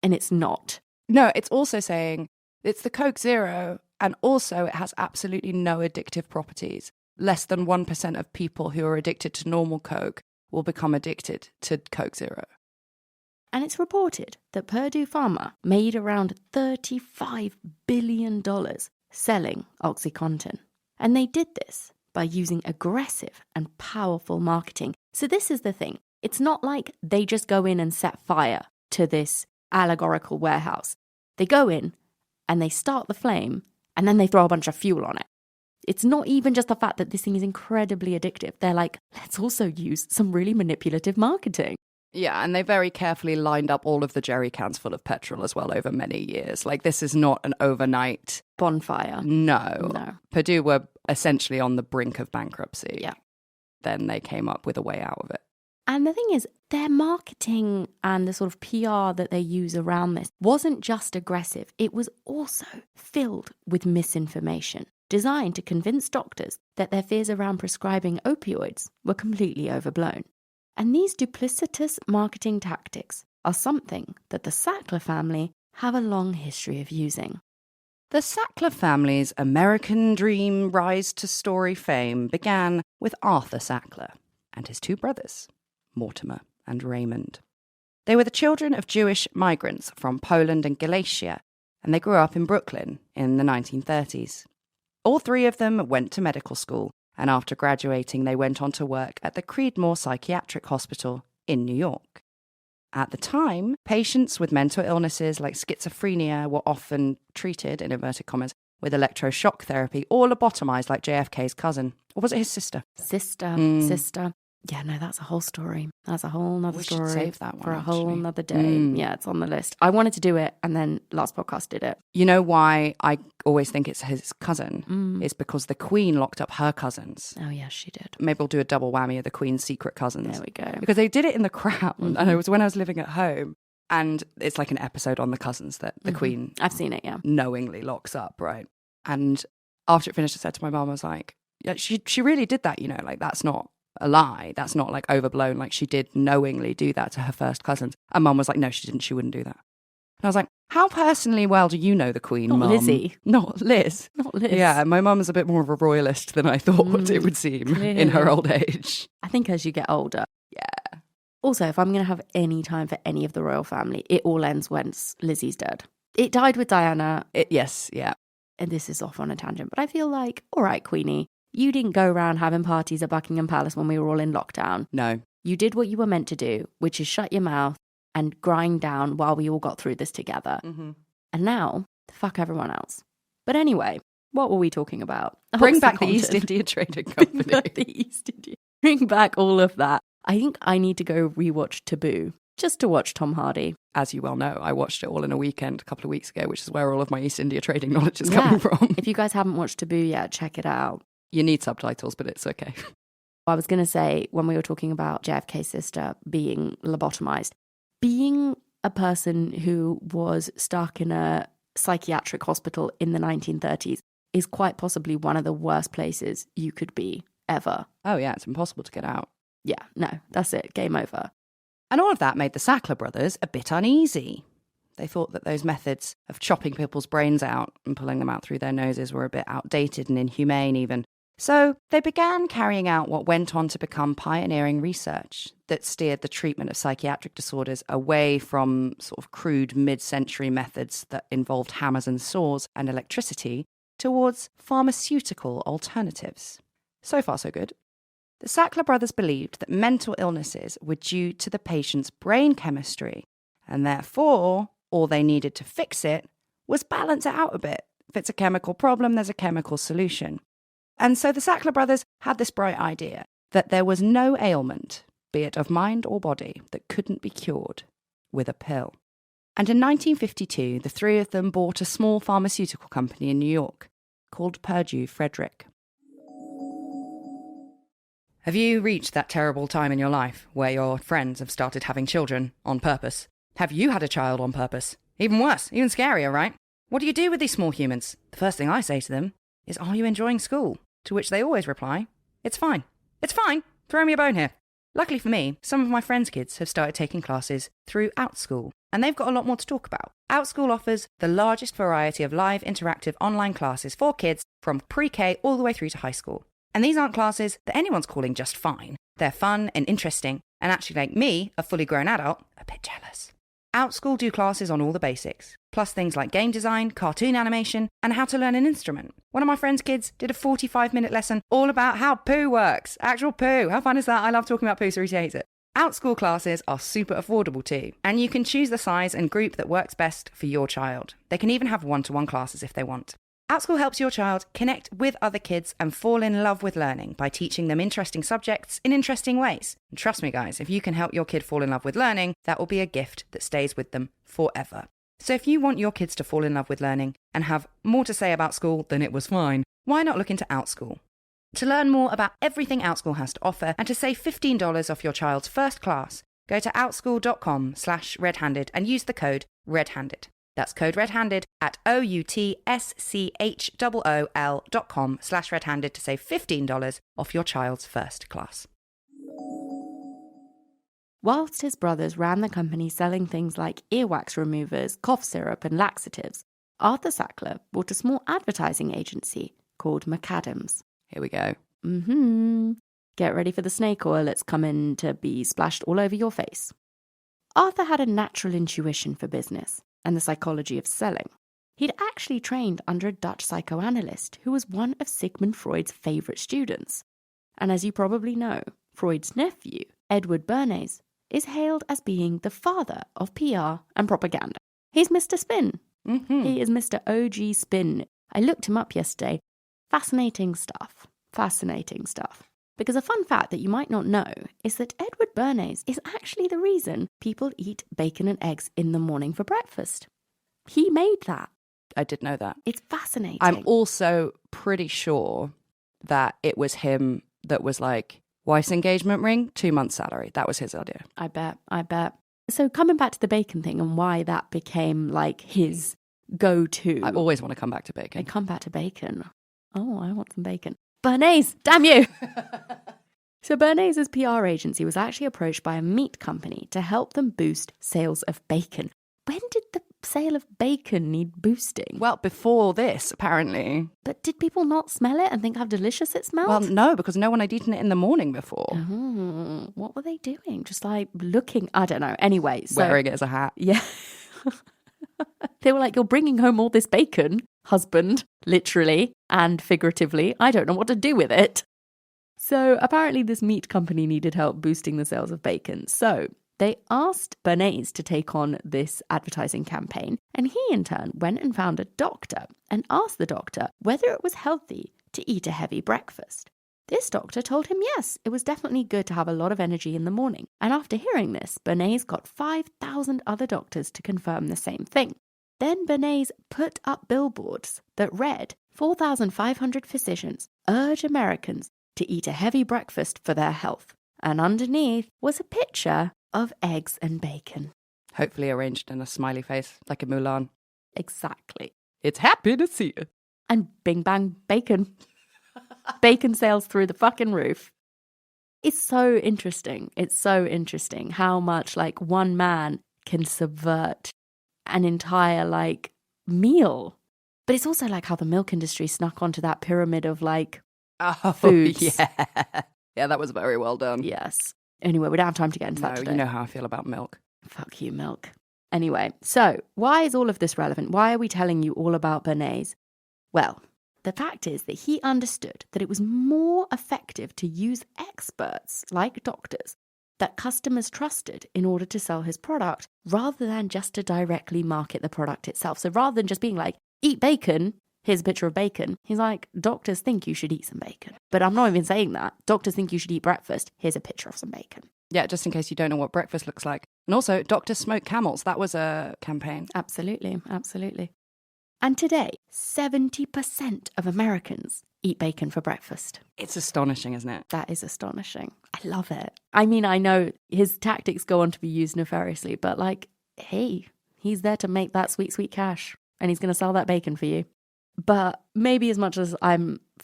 And it's not. No, it's also saying it's the Coke Zero, and also it has absolutely no addictive properties. Less than 1% of people who are addicted to normal Coke will become addicted to Coke Zero. And it's reported that Purdue Pharma made around $35 billion selling OxyContin. And they did this by using aggressive and powerful marketing. So this is the thing. It's not like they just go in and set fire to this allegorical warehouse. They go in and they start the flame and then they throw a bunch of fuel on it. It's not even just the fact that this thing is incredibly addictive. They're like, let's also use some really manipulative marketing. Yeah, and they very carefully lined up all of the jerry cans full of petrol as well over many years. Like, this is not an overnight bonfire. No. Purdue were essentially on the brink of bankruptcy. Yeah. Then they came up with a way out of it. And the thing is, their marketing and the sort of PR that they use around this wasn't just aggressive. It was also filled with misinformation, designed to convince doctors that their fears around prescribing opioids were completely overblown. And these duplicitous marketing tactics are something that the Sackler family have a long history of using. The Sackler family's American dream rise to story fame began with Arthur Sackler and his two brothers, Mortimer and Raymond. They were the children of Jewish migrants from Poland and Galicia, and they grew up in Brooklyn in the 1930s. All three of them went to medical school, and after graduating, they went on to work at the Creedmoor Psychiatric Hospital in New York. At the time, patients with mental illnesses like schizophrenia were often treated, in inverted commas, with electroshock therapy or lobotomized like JFK's cousin. Or was it his sister? Sister. Yeah, no, that's a whole story. That's a whole nother story. We should save that one for a actually. whole nother day. Yeah, it's on the list. I wanted to do it, and then last podcast did it. You know why I always think it's his cousin? It's because the Queen locked up her cousins. Oh, yes, she did. Maybe we'll do a double whammy of the Queen's secret cousins. There we go. Because they did it in The Crown, and it was when I was living at home, and it's like an episode on the cousins that the Queen... I've seen it, yeah. ...knowingly locks up, right? And after it finished, I said to my mum, I was like, yeah, she really did that, you know, like that's not a lie. That's not like overblown. Like she did knowingly do that to her first cousins. And mum was like, no, she didn't. She wouldn't do that. And I was like, how personally well do you know the Queen, Mum? Not Lizzie. Not Liz. Not Liz. Yeah, my mum's a bit more of a royalist than I thought it would seem clearly. in her old age. I think as you get older. Yeah. Also, if I'm going to have any time for any of the royal family, it all ends once Lizzie's dead. It died with Diana. Yes, yeah. And this is off on a tangent, but I feel like, all right, Queenie, you didn't go around having parties at Buckingham Palace when we were all in lockdown. No. You did what you were meant to do, which is shut your mouth and grind down while we all got through this together. Mm-hmm. And now, fuck everyone else. But anyway, what were we talking about? Bring back the East India Trading Company. Bring back the East India. Bring back all of that. I think I need to go rewatch Taboo, just to watch Tom Hardy. As you well know, I watched it all in a weekend a couple of weeks ago, which is where all of my East India trading knowledge is coming from. If you guys haven't watched Taboo yet, check it out. You need subtitles, but it's okay. I was going to say, when we were talking about JFK's sister being lobotomized, being a person who was stuck in a psychiatric hospital in the 1930s is quite possibly one of the worst places you could be ever. Oh yeah, it's impossible to get out. Yeah, no, that's it. Game over. And all of that made the Sackler brothers a bit uneasy. They thought that those methods of chopping people's brains out and pulling them out through their noses were a bit outdated and inhumane even. So they began carrying out what went on to become pioneering research that steered the treatment of psychiatric disorders away from sort of crude mid-century methods that involved hammers and saws and electricity towards pharmaceutical alternatives. So far, so good. The Sackler brothers believed that mental illnesses were due to the patient's brain chemistry, and therefore, all they needed to fix it was balance it out a bit. If it's a chemical problem, there's a chemical solution. And so the Sackler brothers had this bright idea. that there was no ailment, be it of mind or body, that couldn't be cured with a pill. And in 1952, the three of them bought a small pharmaceutical company in New York called Purdue Frederick. Have you reached that terrible time in your life where your friends have started having children on purpose? Have you had a child on purpose? Even worse, even scarier, right? What do you do with these small humans? The first thing I say to them is, "Are you enjoying school?" To which they always reply, "It's fine. It's fine. Throw me a bone here." Luckily for me, some of my friends' kids have started taking classes through OutSchool, and they've got a lot more to talk about. OutSchool offers the largest variety of live interactive online classes for kids from pre-K all the way through to high school. And these aren't classes that anyone's calling just fine. They're fun and interesting, and actually make me, a fully grown adult, a bit jealous. OutSchool do classes on all the basics, plus things like game design, cartoon animation, and how to learn an instrument. One of my friend's kids did a 45-minute lesson all about how poo works. Actual poo. How fun is that? I love talking about poo, so he hates it. OutSchool classes are super affordable too, and you can choose the size and group that works best for your child. They can even have one-to-one classes if they want. OutSchool helps your child connect with other kids and fall in love with learning by teaching them interesting subjects in interesting ways. And trust me, guys, if you can help your kid fall in love with learning, that will be a gift that stays with them forever. So if you want your kids to fall in love with learning and have more to say about school than it was fine, why not look into OutSchool? To learn more about everything OutSchool has to offer and to save $15 off your child's first class, go to outschool.com/redhanded and use the code RedHanded. That's code RedHanded at outschoool.com/redhanded to save $15 off your child's first class. Whilst his brothers ran the company selling things like earwax removers, cough syrup, and laxatives, Arthur Sackler bought a small advertising agency called McAdams. Here we go. Get ready for the snake oil. It's coming to be splashed all over your face. Arthur had a natural intuition for business and the psychology of selling. He'd actually trained under a Dutch psychoanalyst who was one of Sigmund Freud's favourite students. And as you probably know, Freud's nephew, Edward Bernays, is hailed as being the father of PR and propaganda. He's Mr. Spin. He is Mr. OG Spin. I looked him up yesterday. Fascinating stuff. Fascinating stuff. Because a fun fact that you might not know is that Edward Bernays is actually the reason people eat bacon and eggs in the morning for breakfast. He made that. I did know that. It's fascinating. I'm also pretty sure that it was him that was like, wife's engagement ring, 2 months salary. That was his idea. I bet. So coming back to the bacon thing and why that became like his go-to. I always want to come back to bacon. I come back to bacon. Oh, I want some bacon. Bernays, damn you! So Bernays' PR agency was actually approached by a meat company to help them boost sales of bacon. When did the sale of bacon need boosting? Well, before this, apparently. But did people not smell it and think how delicious it smelled? Well, no, because no one had eaten it in the morning before. Oh, what were they doing? Just like looking, I don't know. Anyway. So, wearing it as a hat. Yeah. They were like, you're bringing home all this bacon, husband, literally and figuratively. I don't know what to do with it. So apparently this meat company needed help boosting the sales of bacon. So they asked Bernays to take on this advertising campaign. And he, in turn, went and found a doctor and asked the doctor whether it was healthy to eat a heavy breakfast. This doctor told him yes, it was definitely good to have a lot of energy in the morning. And after hearing this, Bernays got 5,000 other doctors to confirm the same thing. Then Bernays put up billboards that read, 4,500 physicians urge Americans to eat a heavy breakfast for their health. And underneath was a picture of eggs and bacon. Hopefully arranged in a smiley face, like a Mulan. Exactly. It's happy to see you. And bing bang bacon. Bacon sales through the fucking roof. It's so interesting. It's so interesting how much like one man can subvert an entire like meal. But it's also like how the milk industry snuck onto that pyramid of like foods. Yeah. Yeah, that was very well done. Yes. Anyway, we don't have time to get into that today. You know how I feel about milk. Fuck you, milk. Anyway, so why is all of this relevant? Why are we telling you all about Bernays? Well, the fact is that he understood that it was more effective to use experts like doctors that customers trusted in order to sell his product rather than just to directly market the product itself. So rather than just being like, eat bacon, here's a picture of bacon. He's like, doctors think you should eat some bacon. But I'm not even saying that. Doctors think you should eat breakfast. Here's a picture of some bacon. Yeah, just in case you don't know what breakfast looks like. And also, doctors smoke camels. That was a campaign. Absolutely, absolutely. And today, 70% of Americans eat bacon for breakfast. It's astonishing, isn't it? That is astonishing. I love it. I mean, I know his tactics go on to be used nefariously, but like, hey, he's there to make that sweet, sweet cash. And he's going to sell that bacon for you. But maybe as much as I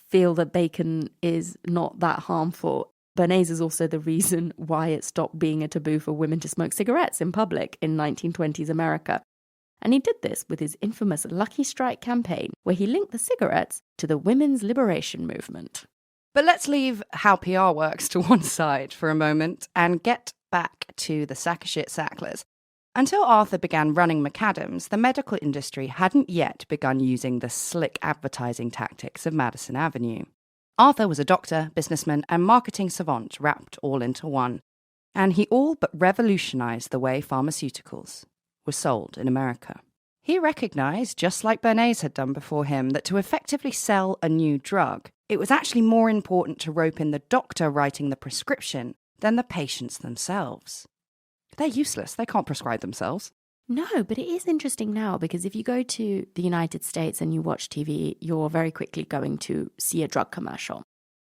feel that bacon is not that harmful, Bernays is also the reason why it stopped being a taboo for women to smoke cigarettes in public in 1920s America. And he did this with his infamous Lucky Strike campaign, where he linked the cigarettes to the women's liberation movement. But let's leave how PR works to one side for a moment and get back to the sack of shit Sacklers. Until Arthur began running McAdams, the medical industry hadn't yet begun using the slick advertising tactics of Madison Avenue. Arthur was a doctor, businessman, and marketing savant wrapped all into one, and he all but revolutionized the way pharmaceuticals were sold in America. He recognized, just like Bernays had done before him, that to effectively sell a new drug, it was actually more important to rope in the doctor writing the prescription than the patients themselves. They're useless. They can't prescribe themselves. No, but it is interesting now because if you go to the United States and you watch TV, you're very quickly going to see a drug commercial.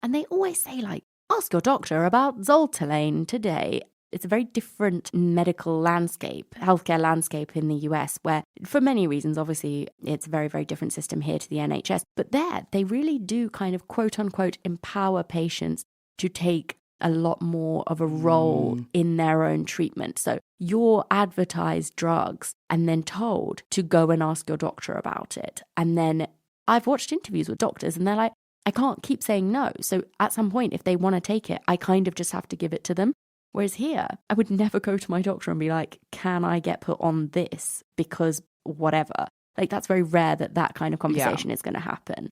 And they always say, like, ask your doctor about Zoltalane today. It's a very different medical landscape, healthcare landscape in the US, where for many reasons, obviously, it's a very, very different system here to the NHS. But there, they really do kind of quote unquote empower patients to take a lot more of a role in their own treatment. So you're advertised drugs and then told to go and ask your doctor about it. And then I've watched interviews with doctors and they're like, I can't keep saying no. So at some point, if they want to take it, I kind of just have to give it to them. Whereas here, I would never go to my doctor and be like, can I get put on this? Because whatever. Like, that's very rare that that kind of conversation is going to happen.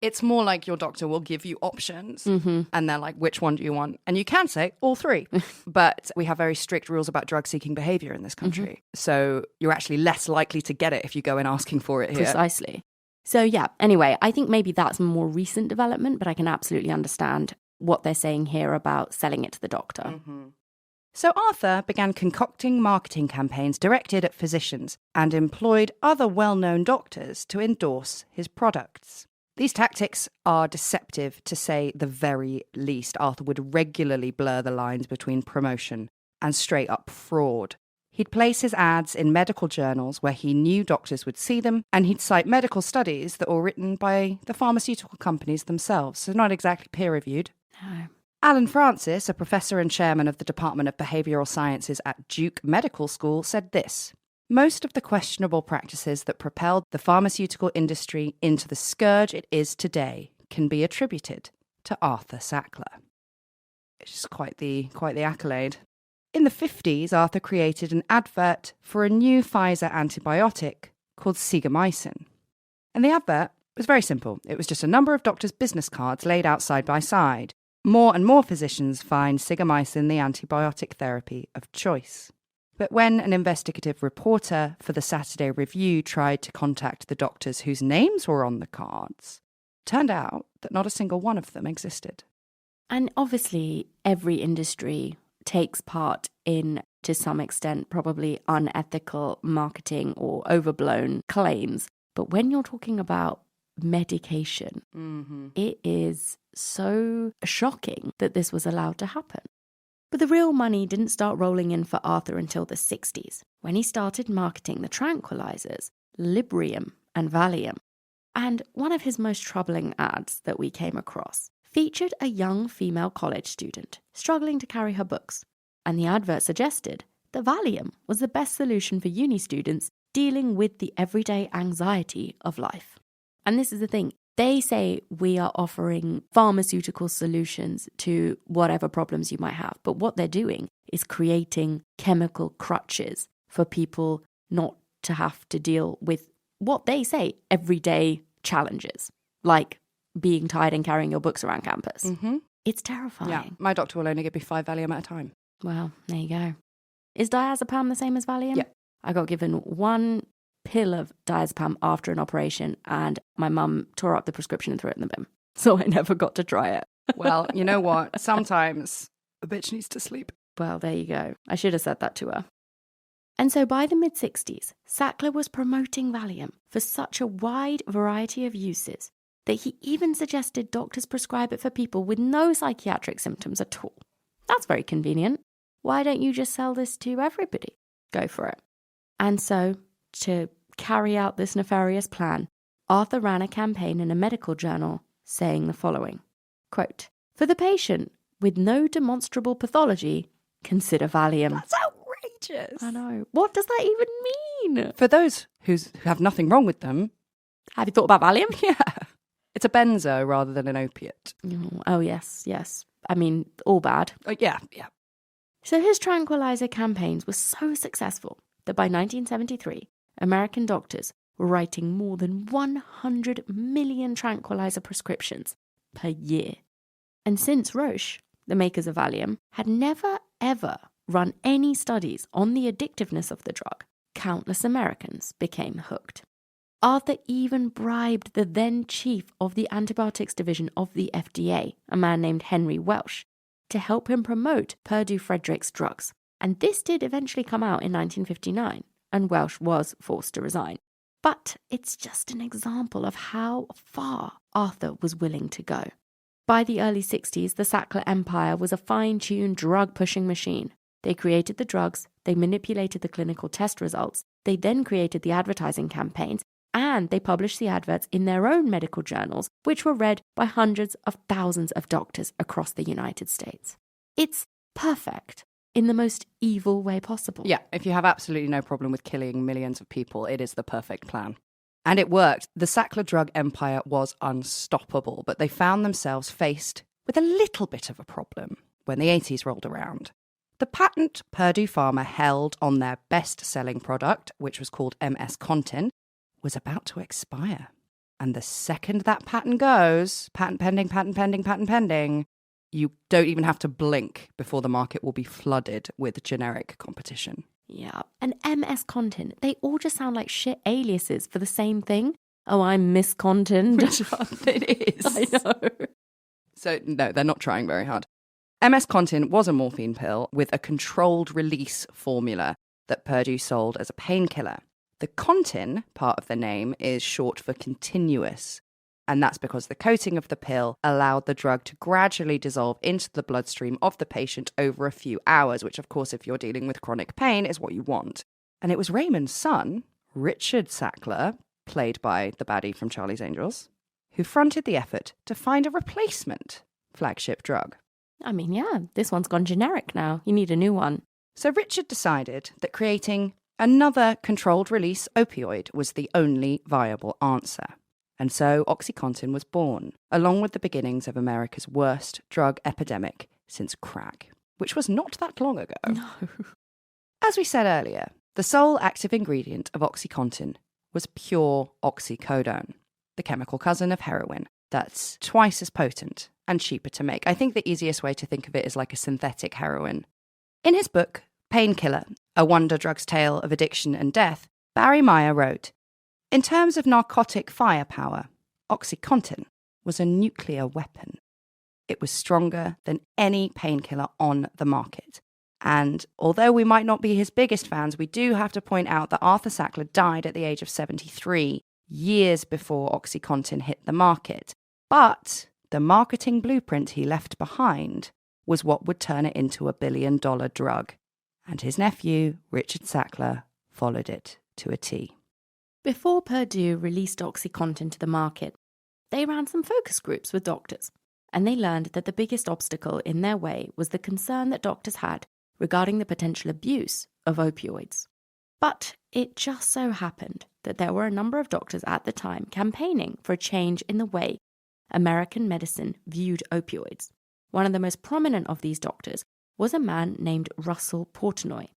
It's more like your doctor will give you options and they're like, which one do you want? And you can say all three. But we have very strict rules about drug-seeking behavior in this country. So you're actually less likely to get it if you go in asking for it here. Precisely. So yeah, anyway, I think maybe that's a more recent development, but I can absolutely understand what they're saying here about selling it to the doctor. So Arthur began concocting marketing campaigns directed at physicians and employed other well-known doctors to endorse his products. These tactics are deceptive, to say the very least. Arthur would regularly blur the lines between promotion and straight-up fraud. He'd place his ads in medical journals where he knew doctors would see them, and he'd cite medical studies that were written by the pharmaceutical companies themselves, so not exactly peer-reviewed. No. Alan Francis, a professor and chairman of the Department of Behavioral Sciences at Duke Medical School, said this: most of the questionable practices that propelled the pharmaceutical industry into the scourge it is today can be attributed to Arthur Sackler. It's just quite the accolade. In the 50s, Arthur created an advert for a new Pfizer antibiotic called Sigamycin. And the advert was very simple. It was just a number of doctors' business cards laid out side by side. More and more physicians find Sigamycin the antibiotic therapy of choice. But when an investigative reporter for the Saturday Review tried to contact the doctors whose names were on the cards, turned out that not a single one of them existed. And obviously, every industry takes part in, to some extent, probably unethical marketing or overblown claims. But when you're talking about medication, it is so shocking that this was allowed to happen. But the real money didn't start rolling in for Arthur until the 60s, when he started marketing the tranquilizers, Librium and Valium. And one of his most troubling ads that we came across featured a young female college student struggling to carry her books. And the advert suggested that Valium was the best solution for uni students dealing with the everyday anxiety of life. And this is the thing. They say we are offering pharmaceutical solutions to whatever problems you might have. But what they're doing is creating chemical crutches for people not to have to deal with what they say everyday challenges, like being tired and carrying your books around campus. It's terrifying. Yeah, my doctor will only give me 5 Valium at a time. Well, there you go. Is diazepam the same as Valium? Yeah. I got given one pill of diazepam after an operation, and my mum tore up the prescription and threw it in the bin. So I never got to try it. Well, you know what? Sometimes a bitch needs to sleep. Well, there you go. I should have said that to her. And so by the mid-60s, Sackler was promoting Valium for such a wide variety of uses that he even suggested doctors prescribe it for people with no psychiatric symptoms at all. That's very convenient. Why don't you just sell this to everybody? Go for it. And so, to carry out this nefarious plan, Arthur ran a campaign in a medical journal saying the following, quote, "For the patient with no demonstrable pathology, consider Valium." That's outrageous. I know. What does that even mean? For those who have nothing wrong with them. Have you thought about Valium? Yeah. It's a benzo rather than an opiate. Oh, yes. I mean, all bad. Yeah. So his tranquilizer campaigns were so successful that by 1973, American doctors were writing more than 100 million tranquilizer prescriptions per year. And since Roche, the makers of Valium, had never, ever run any studies on the addictiveness of the drug, countless Americans became hooked. Arthur even bribed the then chief of the antibiotics division of the FDA, a man named Henry Welsh, to help him promote Purdue Frederick's drugs. And this did eventually come out in 1959, and Welsh was forced to resign. But it's just an example of how far Arthur was willing to go. By the early 60s, the Sackler empire was a fine-tuned drug-pushing machine. They created the drugs, they manipulated the clinical test results, they then created the advertising campaigns, and they published the adverts in their own medical journals, which were read by hundreds of thousands of doctors across the United States. It's perfect in the most evil way possible. Yeah, if you have absolutely no problem with killing millions of people, it is the perfect plan. And it worked. The Sackler drug empire was unstoppable, but they found themselves faced with a little bit of a problem when the 80s rolled around. The patent Purdue Pharma held on their best-selling product, which was called MS-Contin, was about to expire. And the second that patent goes, patent pending, you don't even have to blink before the market will be flooded with generic competition. Yeah, and MS-Contin, they all just sound like shit aliases for the same thing. Oh, I'm Miss Contin. It is. I know. So, no, they're not trying very hard. MS-Contin was a morphine pill with a controlled release formula that Purdue sold as a painkiller. The Contin part of the name is short for continuous, and that's because the coating of the pill allowed the drug to gradually dissolve into the bloodstream of the patient over a few hours, which, of course, if you're dealing with chronic pain, is what you want. And it was Raymond's son, Richard Sackler, played by the baddie from Charlie's Angels, who fronted the effort to find a replacement flagship drug. I mean, yeah, this one's gone generic now. You need a new one. So Richard decided that creating another controlled-release opioid was the only viable answer. And so OxyContin was born, along with the beginnings of America's worst drug epidemic since crack, which was not that long ago. No. As we said earlier, the sole active ingredient of OxyContin was pure oxycodone, the chemical cousin of heroin that's twice as potent and cheaper to make. I think the easiest way to think of it is like a synthetic heroin. In his book, Painkiller, A Wonder Drug's Tale of Addiction and Death, Barry Meyer wrote, "In terms of narcotic firepower, OxyContin was a nuclear weapon. It was stronger than any painkiller on the market. And although we might not be his biggest fans, we do have to point out that Arthur Sackler died at the age of 73, years before OxyContin hit the market. But the marketing blueprint he left behind was what would turn it into a billion-dollar drug. And his nephew, Richard Sackler, followed it to a T." Before Purdue released OxyContin to the market, they ran some focus groups with doctors, and they learned that the biggest obstacle in their way was the concern that doctors had regarding the potential abuse of opioids. But it just so happened that there were a number of doctors at the time campaigning for a change in the way American medicine viewed opioids. One of the most prominent of these doctors was a man named Russell Portnoy,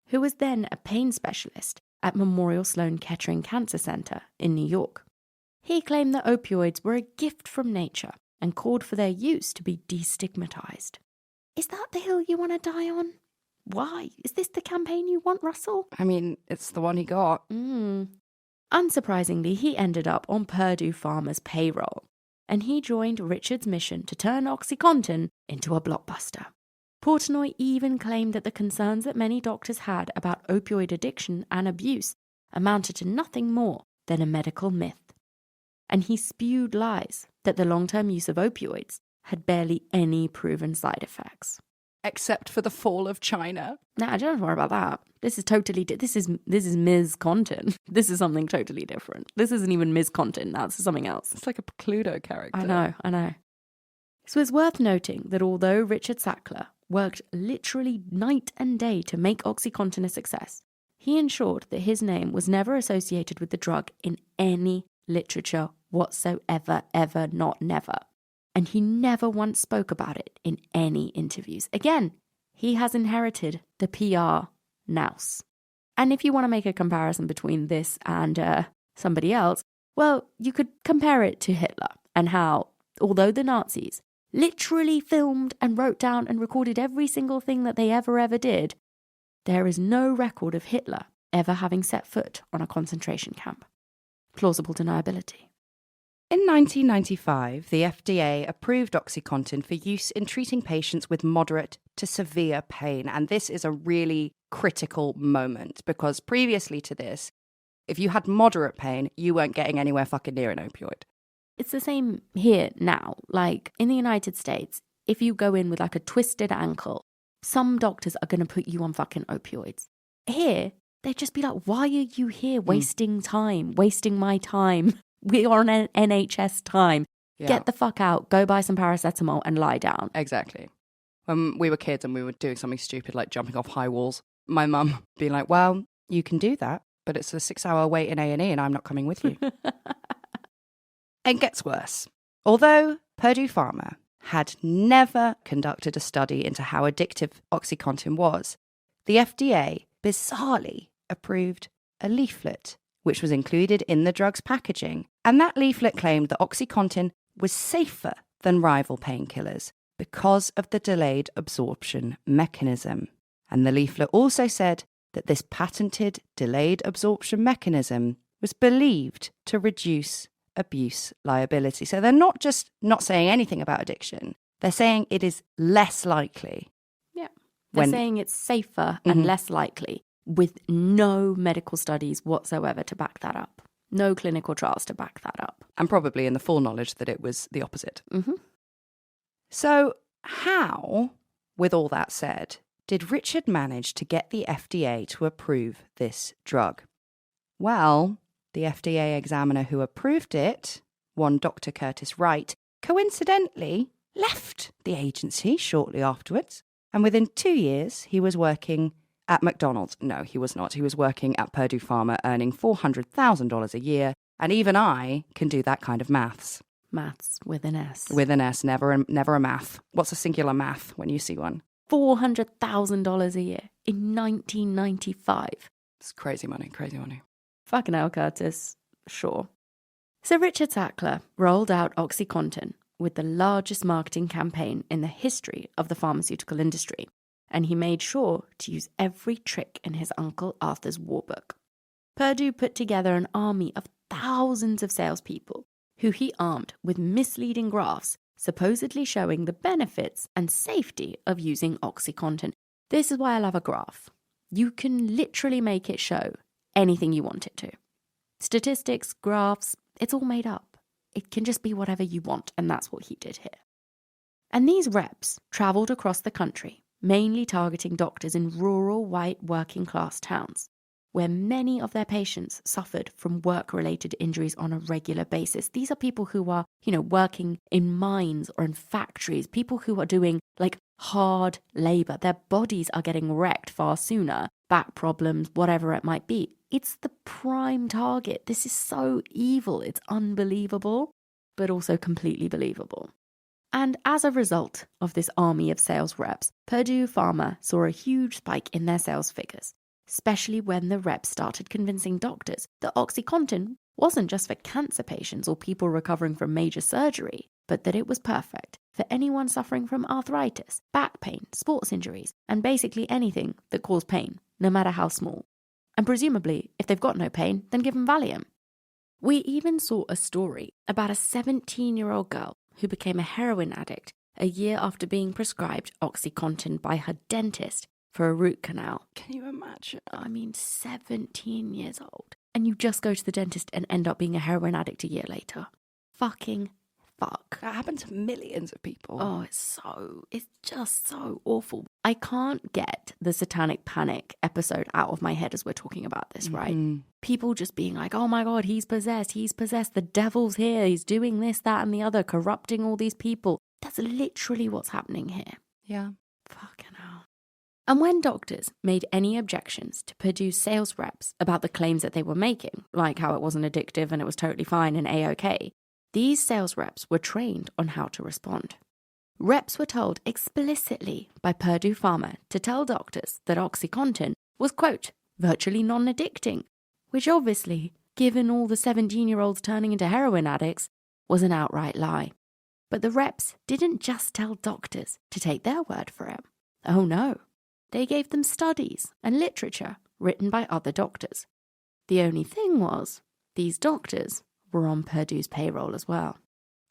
who was then a pain specialist at Memorial Sloan Kettering Cancer Center in New York. He claimed that opioids were a gift from nature and called for their use to be destigmatized. Is that the hill you want to die on? Why? Is this the campaign you want, Russell? I mean, it's the one he got. Unsurprisingly, he ended up on Purdue Pharma's payroll, and he joined Richard's mission to turn OxyContin into a blockbuster. Portnoy even claimed that the concerns that many doctors had about opioid addiction and abuse amounted to nothing more than a medical myth. And he spewed lies that the long-term use of opioids had barely any proven side effects. Except for the fall of China. Nah, don't worry about that. This is totally this is Ms. Contin. This is something totally different. This isn't even Ms. Contin. That's something else. It's like a Cluedo character. I know. So it's worth noting that although Richard Sackler worked literally night and day to make OxyContin a success, he ensured that his name was never associated with the drug in any literature whatsoever, ever, not never. And he never once spoke about it in any interviews. Again, he has inherited the PR nous. And if you want to make a comparison between this and somebody else, well, you could compare it to Hitler and how, although the Nazis literally filmed and wrote down and recorded every single thing that they ever did, there is no record of Hitler ever having set foot on a concentration camp. Plausible deniability. In 1995, the FDA approved OxyContin for use in treating patients with moderate to severe pain. And this is a really critical moment because previously to this, if you had moderate pain, you weren't getting anywhere fucking near an opioid. It's the same here now. Like in the United States, if you go in with like a twisted ankle, some doctors are going to put you on fucking opioids. Here, they'd just be like, why are you here wasting time, wasting my time? We are on an NHS time. Yeah. Get the fuck out, go buy some paracetamol and lie down. Exactly. When we were kids and we were doing something stupid like jumping off high walls, my mum being like, well, you can do that, but it's a 6-hour wait in A&E and I'm not coming with you. It gets worse. Although Purdue Pharma had never conducted a study into how addictive OxyContin was, the FDA bizarrely approved a leaflet which was included in the drug's packaging. And that leaflet claimed that OxyContin was safer than rival painkillers because of the delayed absorption mechanism. And the leaflet also said that this patented delayed absorption mechanism was believed to reduce abuse liability. So they're not just not saying anything about addiction, they're saying it is less likely. Yeah, they're saying it's safer and less likely, with no medical studies whatsoever to back that up. No clinical trials to back that up. And probably in the full knowledge that it was the opposite. Mm-hmm. So how, with all that said, did Richard manage to get the FDA to approve this drug? Well, the FDA examiner who approved it, one Dr. Curtis Wright, coincidentally left the agency shortly afterwards. And within 2 years, he was working at McDonald's. No, he was not. He was working at Purdue Pharma, earning $400,000 a year. And even I can do that kind of maths. Maths with an S. With an S, never a math. What's a singular math when you see one? $400,000 a year in 1995. It's crazy money. Fucking hell, Curtis. Sure. So Richard Sackler rolled out OxyContin with the largest marketing campaign in the history of the pharmaceutical industry. And he made sure to use every trick in his Uncle Arthur's war book. Purdue put together an army of thousands of salespeople who he armed with misleading graphs supposedly showing the benefits and safety of using OxyContin. This is why I love a graph. You can literally make it show anything you want it to. Statistics, graphs, it's all made up. It can just be whatever you want, and that's what he did here. And these reps travelled across the country, mainly targeting doctors in rural white working class towns, where many of their patients suffered from work-related injuries on a regular basis. These are people who are, working in mines or in factories, people who are doing hard labor. Their bodies are getting wrecked far sooner, back problems, whatever it might be. It's the prime target. This is so evil. It's unbelievable, but also completely believable. And as a result of this army of sales reps, Purdue Pharma saw a huge spike in their sales figures, especially when the reps started convincing doctors that OxyContin wasn't just for cancer patients or people recovering from major surgery, but that it was perfect for anyone suffering from arthritis, back pain, sports injuries, and basically anything that caused pain, no matter how small. And presumably, if they've got no pain, then give them Valium. We even saw a story about a 17-year-old girl who became a heroin addict a year after being prescribed OxyContin by her dentist for a root canal. Can you imagine? I mean, 17 years old. And you just go to the dentist and end up being a heroin addict a year later. Fucking fuck. That happened to millions of people. Oh, it's just so awful. I can't get the Satanic Panic episode out of my head as we're talking about this, right? People just being like, oh my God, he's possessed, the devil's here, he's doing this, that, and the other, corrupting all these people. That's literally what's happening here. Yeah. Fucking hell. And when doctors made any objections to Purdue's sales reps about the claims that they were making, like how it wasn't addictive and it was totally fine and A-OK, these sales reps were trained on how to respond. Reps were told explicitly by Purdue Pharma to tell doctors that OxyContin was, quote, virtually non-addicting, which obviously, given all the 17-year-olds turning into heroin addicts, was an outright lie. But the reps didn't just tell doctors to take their word for it. Oh no, they gave them studies and literature written by other doctors. The only thing was, these doctors were on Purdue's payroll as well.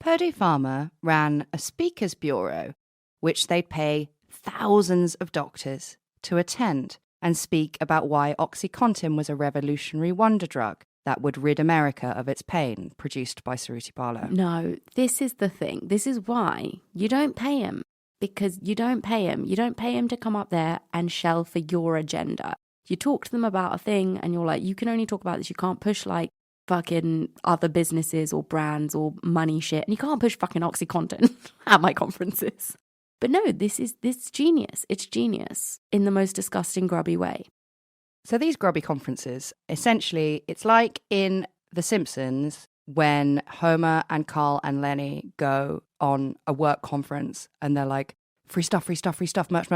Purdue Pharma ran a speakers bureau, which they'd pay thousands of doctors to attend and speak about why OxyContin was a revolutionary wonder drug that would rid America of its pain, produced by Suruthi Barlow. No, this is the thing. This is why you don't pay him, because you don't pay him. You don't pay him to come up there and shell for your agenda. You talk to them about a thing and you're like, you can only talk about this. You can't push like fucking other businesses or brands or money shit. And you can't push fucking OxyContin at my conferences. But no, this genius. It's genius in the most disgusting, grubby way. So these grubby conferences, essentially, it's like in The Simpsons when Homer and Carl and Lenny go on a work conference and they're like, free stuff, merch.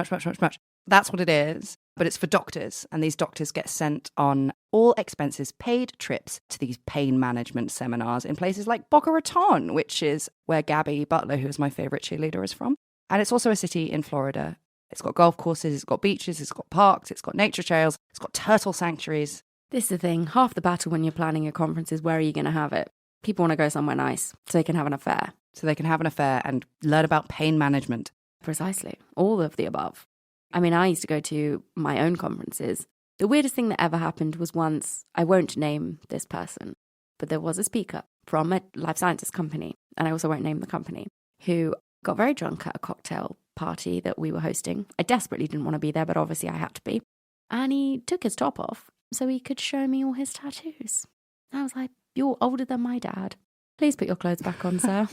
That's what it is. But it's for doctors. And these doctors get sent on all expenses paid trips to these pain management seminars in places like Boca Raton, which is where Gabby Butler, who is my favourite cheerleader, is from. And it's also a city in Florida. It's got golf courses, it's got beaches, it's got parks, it's got nature trails, it's got turtle sanctuaries. This is the thing. Half the battle when you're planning a conference is where are you going to have it? People want to go somewhere nice so they can have an affair. So they can have an affair and learn about pain management. Precisely. All of the above. I mean, I used to go to my own conferences. The weirdest thing that ever happened was once, I won't name this person, but there was a speaker from a life sciences company, and I also won't name the company, who got very drunk at a cocktail party that we were hosting. I desperately didn't want to be there, but obviously I had to be. And he took his top off so he could show me all his tattoos. I was like, you're older than my dad. Please put your clothes back on, sir.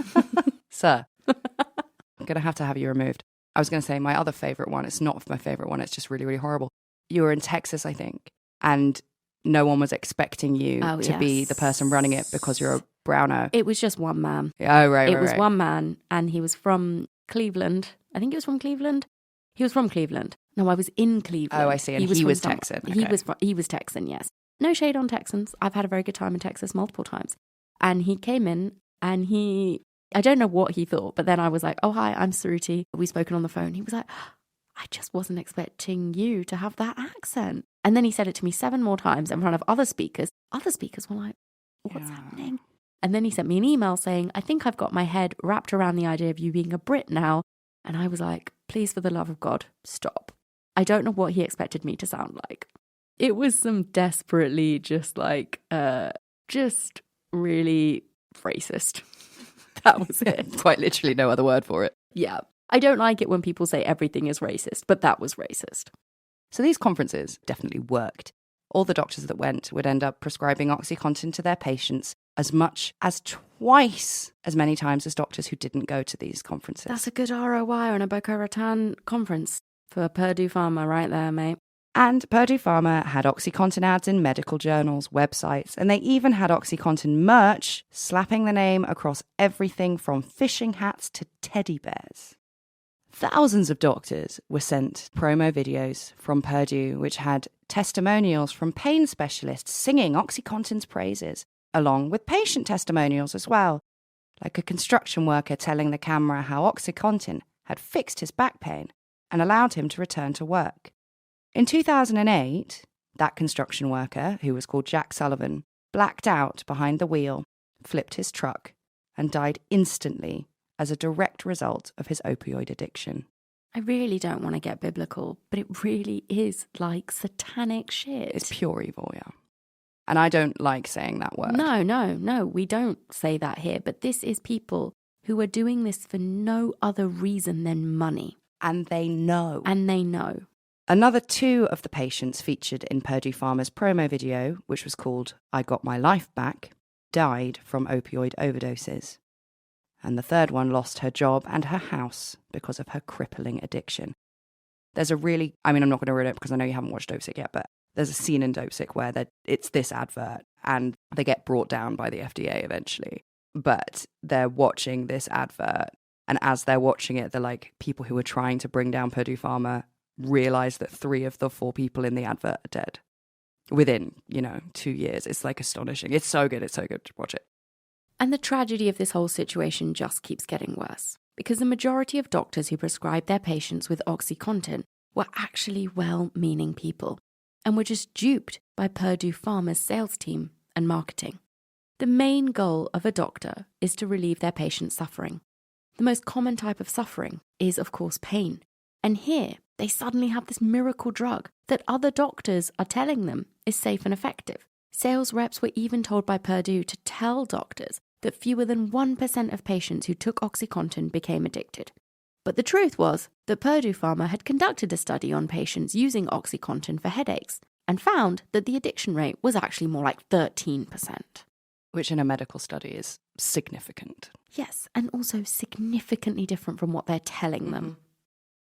Sir, I'm going to have you removed. I was going to say my other favourite one. It's not my favourite one. It's just really, really horrible. You were in Texas, I think, and no one was expecting you to be the person running it because you're a browno. It was just one man. Oh, right. It was one man, and he was from Cleveland. I think he was from Cleveland. He was from Cleveland. No, I was in Cleveland. Oh, I see. And he was Texan. Okay. He was Texan, yes. No shade on Texans. I've had a very good time in Texas multiple times. And he came in and I don't know what he thought, but then I was like, oh, hi, I'm Suruthi. We've spoken on the phone. He was like, I just wasn't expecting you to have that accent. And then he said it to me 7 more times in front of other speakers. Other speakers were like, what's happening? And then he sent me an email saying, I think I've got my head wrapped around the idea of you being a Brit now. And I was like, please, for the love of God, stop. I don't know what he expected me to sound like. It was some desperately just really racist. That was it. Quite literally no other word for it. Yeah. I don't like it when people say everything is racist, but that was racist. So these conferences definitely worked. All the doctors that went would end up prescribing OxyContin to their patients as much as twice as many times as doctors who didn't go to these conferences. That's a good ROI on a Boca Raton conference for Purdue Pharma right there, mate. And Purdue Pharma had OxyContin ads in medical journals, websites, and they even had OxyContin merch, slapping the name across everything from fishing hats to teddy bears. Thousands of doctors were sent promo videos from Purdue, which had testimonials from pain specialists singing OxyContin's praises, along with patient testimonials as well, like a construction worker telling the camera how OxyContin had fixed his back pain and allowed him to return to work. In 2008, that construction worker, who was called Jack Sullivan, blacked out behind the wheel, flipped his truck, and died instantly as a direct result of his opioid addiction. I really don't want to get biblical, but it really is like satanic shit. It's pure evil, yeah. And I don't like saying that word. No, we don't say that here. But this is people who are doing this for no other reason than money. And they know. Another 2 of the patients featured in Purdue Pharma's promo video, which was called I Got My Life Back, died from opioid overdoses. And the 3rd one lost her job and her house because of her crippling addiction. There's a really, I'm not going to ruin it because I know you haven't watched Dopesick yet, but there's a scene in Dopesick where it's this advert and they get brought down by the FDA eventually. But they're watching this advert, and as they're watching it, the people who are trying to bring down Purdue Pharma realize that 3 of the 4 people in the advert are dead within, 2 years. It's astonishing. It's so good. Watch it. And the tragedy of this whole situation just keeps getting worse, because the majority of doctors who prescribed their patients with OxyContin were actually well-meaning people and were just duped by Purdue Pharma's sales team and marketing. The main goal of a doctor is to relieve their patient's suffering. The most common type of suffering is, of course, pain. And here, they suddenly have this miracle drug that other doctors are telling them is safe and effective. Sales reps were even told by Purdue to tell doctors that fewer than 1% of patients who took OxyContin became addicted. But the truth was that Purdue Pharma had conducted a study on patients using OxyContin for headaches and found that the addiction rate was actually more like 13%. Which in a medical study is significant. Yes, and also significantly different from what they're telling them.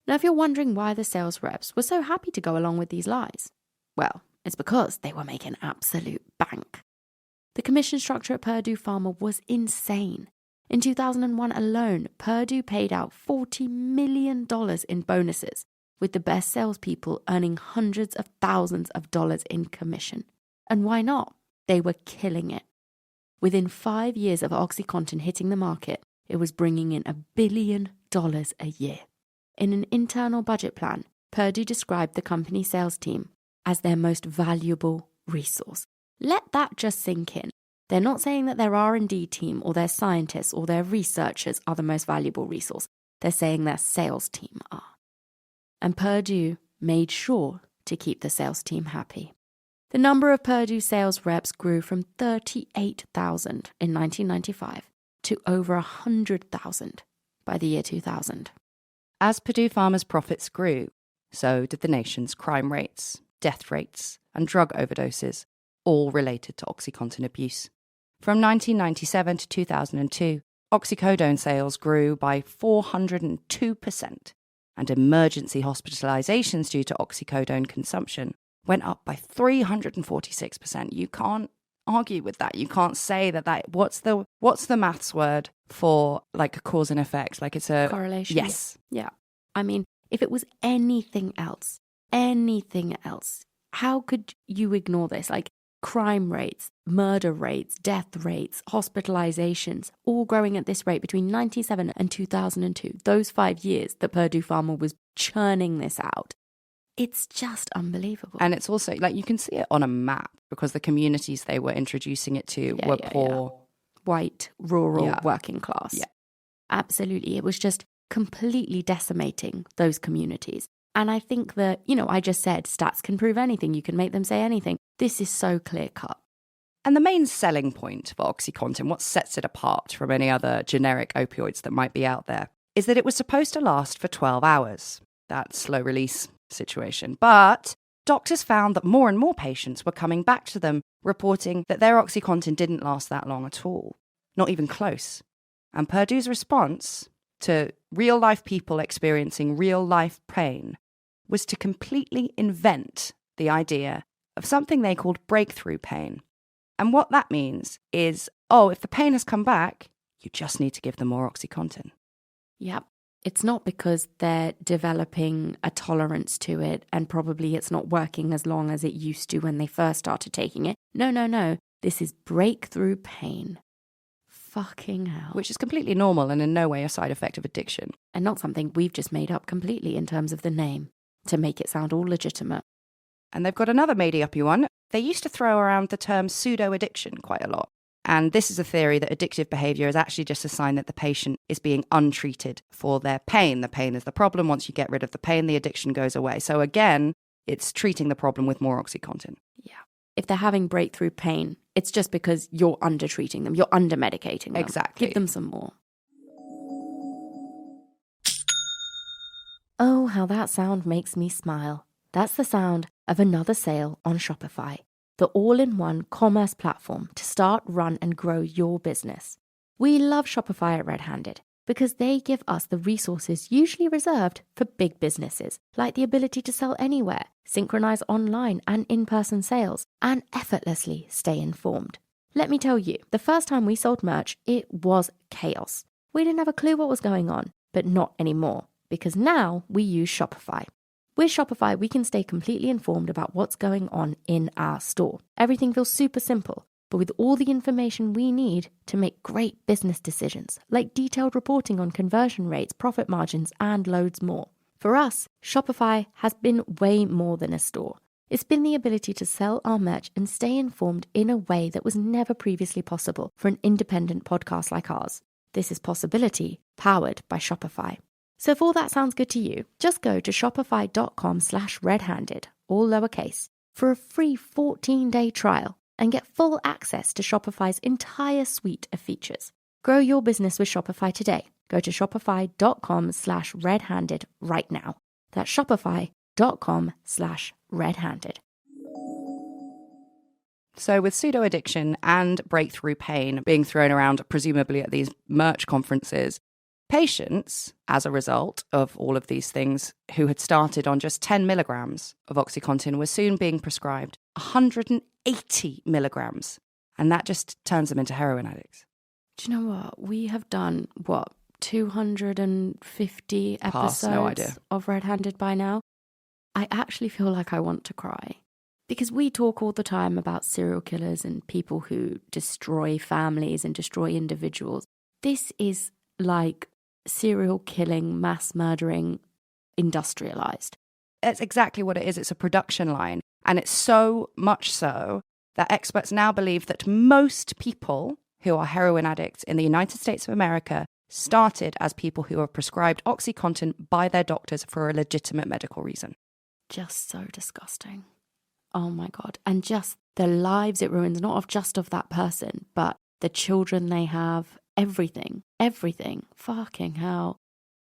Now, if you're wondering why the sales reps were so happy to go along with these lies, well, it's because they were making absolute bank. The commission structure at Purdue Pharma was insane. In 2001 alone, Purdue paid out $40 million in bonuses, with the best salespeople earning hundreds of thousands of dollars in commission. And why not? They were killing it. Within 5 years of OxyContin hitting the market, it was bringing in $1 billion a year. In an internal budget plan, Purdue described the company sales team as their most valuable resource. Let that just sink in. They're not saying that their R&D team or their scientists or their researchers are the most valuable resource. They're saying their sales team are. And Purdue made sure to keep the sales team happy. The number of Purdue sales reps grew from 38,000 in 1995 to over 100,000 by the year 2000. As Purdue Pharma's profits grew, so did the nation's crime rates, death rates, and drug overdoses, all related to OxyContin abuse. From 1997 to 2002, oxycodone sales grew by 402%, and emergency hospitalizations due to oxycodone consumption went up by 346%. You can't argue with that. You can't say that what's the maths word for a cause and effect? It's a correlation. Yes. Yeah. I mean, if it was anything else, how could you ignore this? Crime rates, murder rates, death rates, hospitalizations, all growing at this rate between 1997 and 2002. Those 5 years that Purdue Pharma was churning this out. It's just unbelievable. And it's also, you can see it on a map because the communities they were introducing it to were poor. White, rural, working class. Yeah. Absolutely. It was just completely decimating those communities. And I think that, I just said stats can prove anything. You can make them say anything. This is so clear cut. And the main selling point for OxyContin, what sets it apart from any other generic opioids that might be out there, is that it was supposed to last for 12 hours. That slow release situation. But doctors found that more and more patients were coming back to them reporting that their OxyContin didn't last that long at all. Not even close. And Purdue's response to real-life people experiencing real-life pain was to completely invent the idea of something they called breakthrough pain. And what that means is, if the pain has come back, you just need to give them more OxyContin. Yep. It's not because they're developing a tolerance to it and probably it's not working as long as it used to when they first started taking it. No. This is breakthrough pain. Fucking hell. Which is completely normal and in no way a side effect of addiction. And not something we've just made up completely in terms of the name to make it sound all legitimate. And they've got another made-uppy one. They used to throw around the term pseudo-addiction quite a lot. And this is a theory that addictive behaviour is actually just a sign that the patient is being untreated for their pain. The pain is the problem. Once you get rid of the pain, the addiction goes away. So again, it's treating the problem with more OxyContin. Yeah. If they're having breakthrough pain, it's just because you're under-treating them. You're under-medicating them. Exactly. Give them some more. Oh, how that sound makes me smile. That's the sound of another sale on Shopify, the all-in-one commerce platform to start, run, and grow your business. We love Shopify at RedHanded because they give us the resources usually reserved for big businesses, like the ability to sell anywhere, synchronize online and in-person sales, and effortlessly stay informed. Let me tell you, the first time we sold merch, it was chaos. We didn't have a clue what was going on, but not anymore, because now we use Shopify. With Shopify, we can stay completely informed about what's going on in our store. Everything feels super simple, but with all the information we need to make great business decisions, like detailed reporting on conversion rates, profit margins, and loads more. For us, Shopify has been way more than a store. It's been the ability to sell our merch and stay informed in a way that was never previously possible for an independent podcast like ours. This is possibility powered by Shopify. So if all that sounds good to you, just go to shopify.com/redhanded, all lowercase, for a free 14-day trial and get full access to Shopify's entire suite of features. Grow your business with Shopify today. Go to shopify.com/redhanded right now. That's shopify.com/redhanded. So with pseudo-addiction and breakthrough pain being thrown around, presumably at these merch conferences, patients, as a result of all of these things, who had started on just 10 milligrams of OxyContin were soon being prescribed 180 milligrams. And that just turns them into heroin addicts. Do you know what? We have done, 250 episodes no idea. of RedHanded by now? I actually feel like I want to cry. Because we talk all the time about serial killers and people who destroy families and destroy individuals. This is like serial killing, mass murdering, industrialized. It's exactly what it is. It's a production line. And it's so much so that experts now believe that most people who are heroin addicts in the United States of America started as people who were prescribed OxyContin by their doctors for a legitimate medical reason. Just so disgusting. Oh my God. And just the lives it ruins, not of that person, but the children they have, everything. Fucking hell.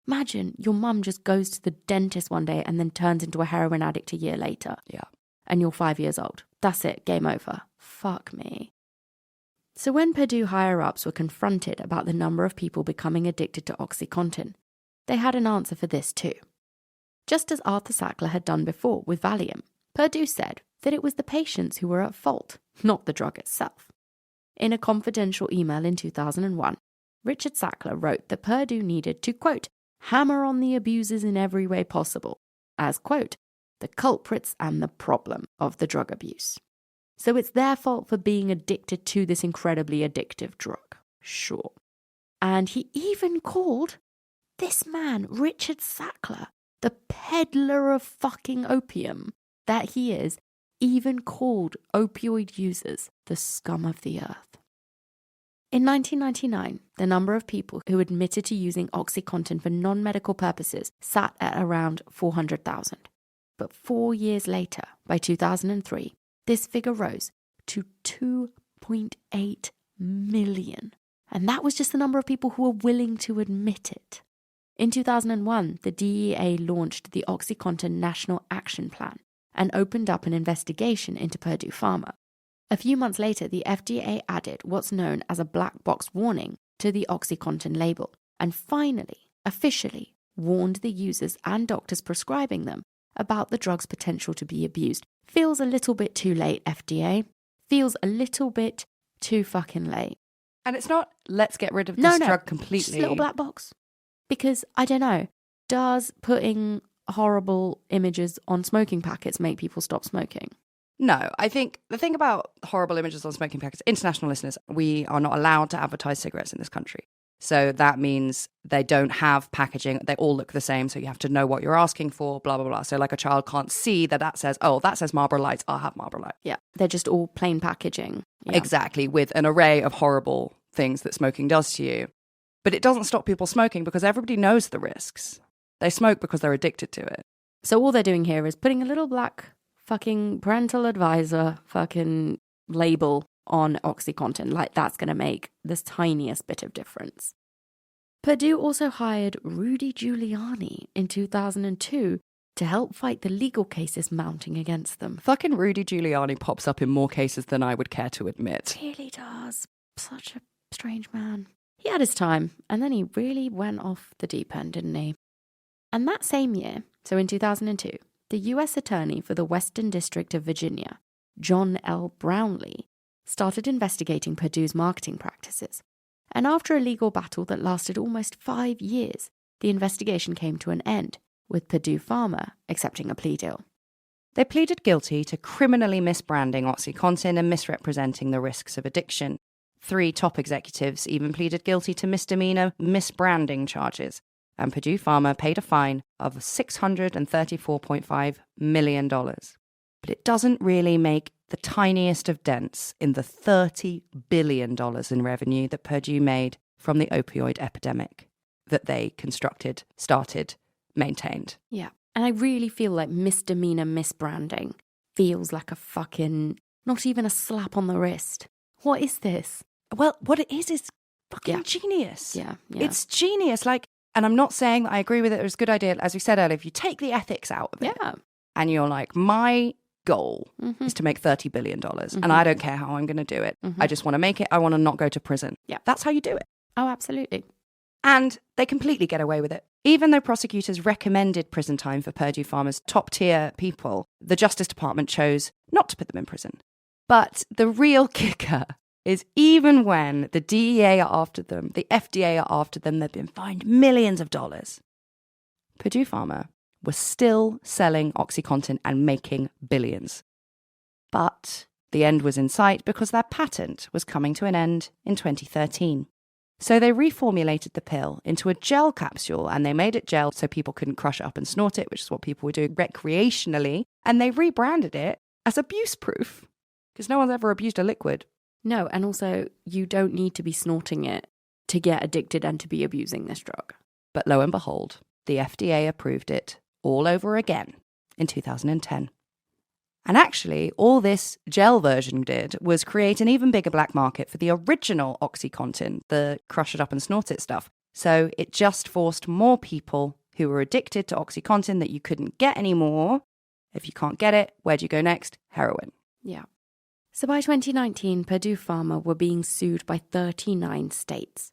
Imagine your mum just goes to the dentist one day and then turns into a heroin addict a year later. Yeah. And you're 5 years old. That's it. Game over. Fuck me. So when Purdue higher-ups were confronted about the number of people becoming addicted to OxyContin, they had an answer for this too. Just as Arthur Sackler had done before with Valium, Purdue said that it was the patients who were at fault, not the drug itself. In a confidential email in 2001, Richard Sackler wrote that Purdue needed to, quote, hammer on the abusers in every way possible, as, quote, the culprits and the problem of the drug abuse. So it's their fault for being addicted to this incredibly addictive drug. Sure. And he even called this man, Richard Sackler, the peddler of fucking opium that he is, even called opioid users the scum of the earth. In 1999, the number of people who admitted to using OxyContin for non-medical purposes sat at around 400,000. But 4 years later, by 2003, this figure rose to 2.8 million. And that was just the number of people who were willing to admit it. In 2001, the DEA launched the OxyContin National Action Plan and opened up an investigation into Purdue Pharma. A few months later, the FDA added what's known as a black box warning to the OxyContin label and finally, officially, warned the users and doctors prescribing them about the drug's potential to be abused. Feels a little bit too late, FDA. Feels a little bit too fucking late. And it's not, let's get rid of this drug completely. Just a little black box. Because, I don't know, does putting horrible images on smoking packets make people stop smoking? No, I think the thing about horrible images on smoking packets, international listeners, we are not allowed to advertise cigarettes in this country. So that means they don't have packaging. They all look the same. So you have to know what you're asking for, blah, blah, blah. So like a child can't see that says, oh, that says Marlboro Lights. I'll have Marlboro Light. Yeah. They're just all plain packaging. Yeah. Exactly. With an array of horrible things that smoking does to you. But it doesn't stop people smoking because everybody knows the risks. They smoke because they're addicted to it. So all they're doing here is putting a little black fucking parental advisor fucking label on OxyContin. Like that's going to make the tiniest bit of difference. Purdue also hired Rudy Giuliani in 2002 to help fight the legal cases mounting against them. Fucking Rudy Giuliani pops up in more cases than I would care to admit. He really does. Such a strange man. He had his time, and then he really went off the deep end, didn't he? And that same year, so in 2002, the U.S. Attorney for the Western District of Virginia, John L. Brownlee, started investigating Purdue's marketing practices. And after a legal battle that lasted almost 5 years, the investigation came to an end, with Purdue Pharma accepting a plea deal. They pleaded guilty to criminally misbranding OxyContin and misrepresenting the risks of addiction. 3 top executives even pleaded guilty to misdemeanor misbranding charges, and Purdue Pharma paid a fine of $634.5 million. But it doesn't really make the tiniest of dents in the $30 billion in revenue that Purdue made from the opioid epidemic that they constructed, started, maintained. Yeah. And I really feel like misdemeanor misbranding feels like a fucking, not even a slap on the wrist. What is this? Well, what it is fucking genius. Yeah. It's genius. Like, and I'm not saying that I agree with it. It was a good idea. As we said earlier, if you take the ethics out of it and you're like, my goal is to make $30 billion and I don't care how I'm going to do it. I just want to make it. I want to not go to prison. Yeah. That's how you do it. Oh, absolutely. And they completely get away with it. Even though prosecutors recommended prison time for Purdue Pharma's top-tier people, the Justice Department chose not to put them in prison. But the real kicker is even when the DEA are after them, the FDA are after them, they've been fined millions of dollars. Purdue Pharma was still selling OxyContin and making billions. But the end was in sight because their patent was coming to an end in 2013. So they reformulated the pill into a gel capsule and they made it gel so people couldn't crush it up and snort it, which is what people were doing recreationally. And they rebranded it as abuse-proof because no one's ever abused a liquid. No, and also you don't need to be snorting it to get addicted and to be abusing this drug. But lo and behold, the FDA approved it all over again in 2010. And actually, all this gel version did was create an even bigger black market for the original OxyContin, the crush it up and snort it stuff. So it just forced more people who were addicted to OxyContin that you couldn't get anymore. If you can't get it, where do you go next? Heroin. Yeah. So by 2019, Purdue Pharma were being sued by 39 states.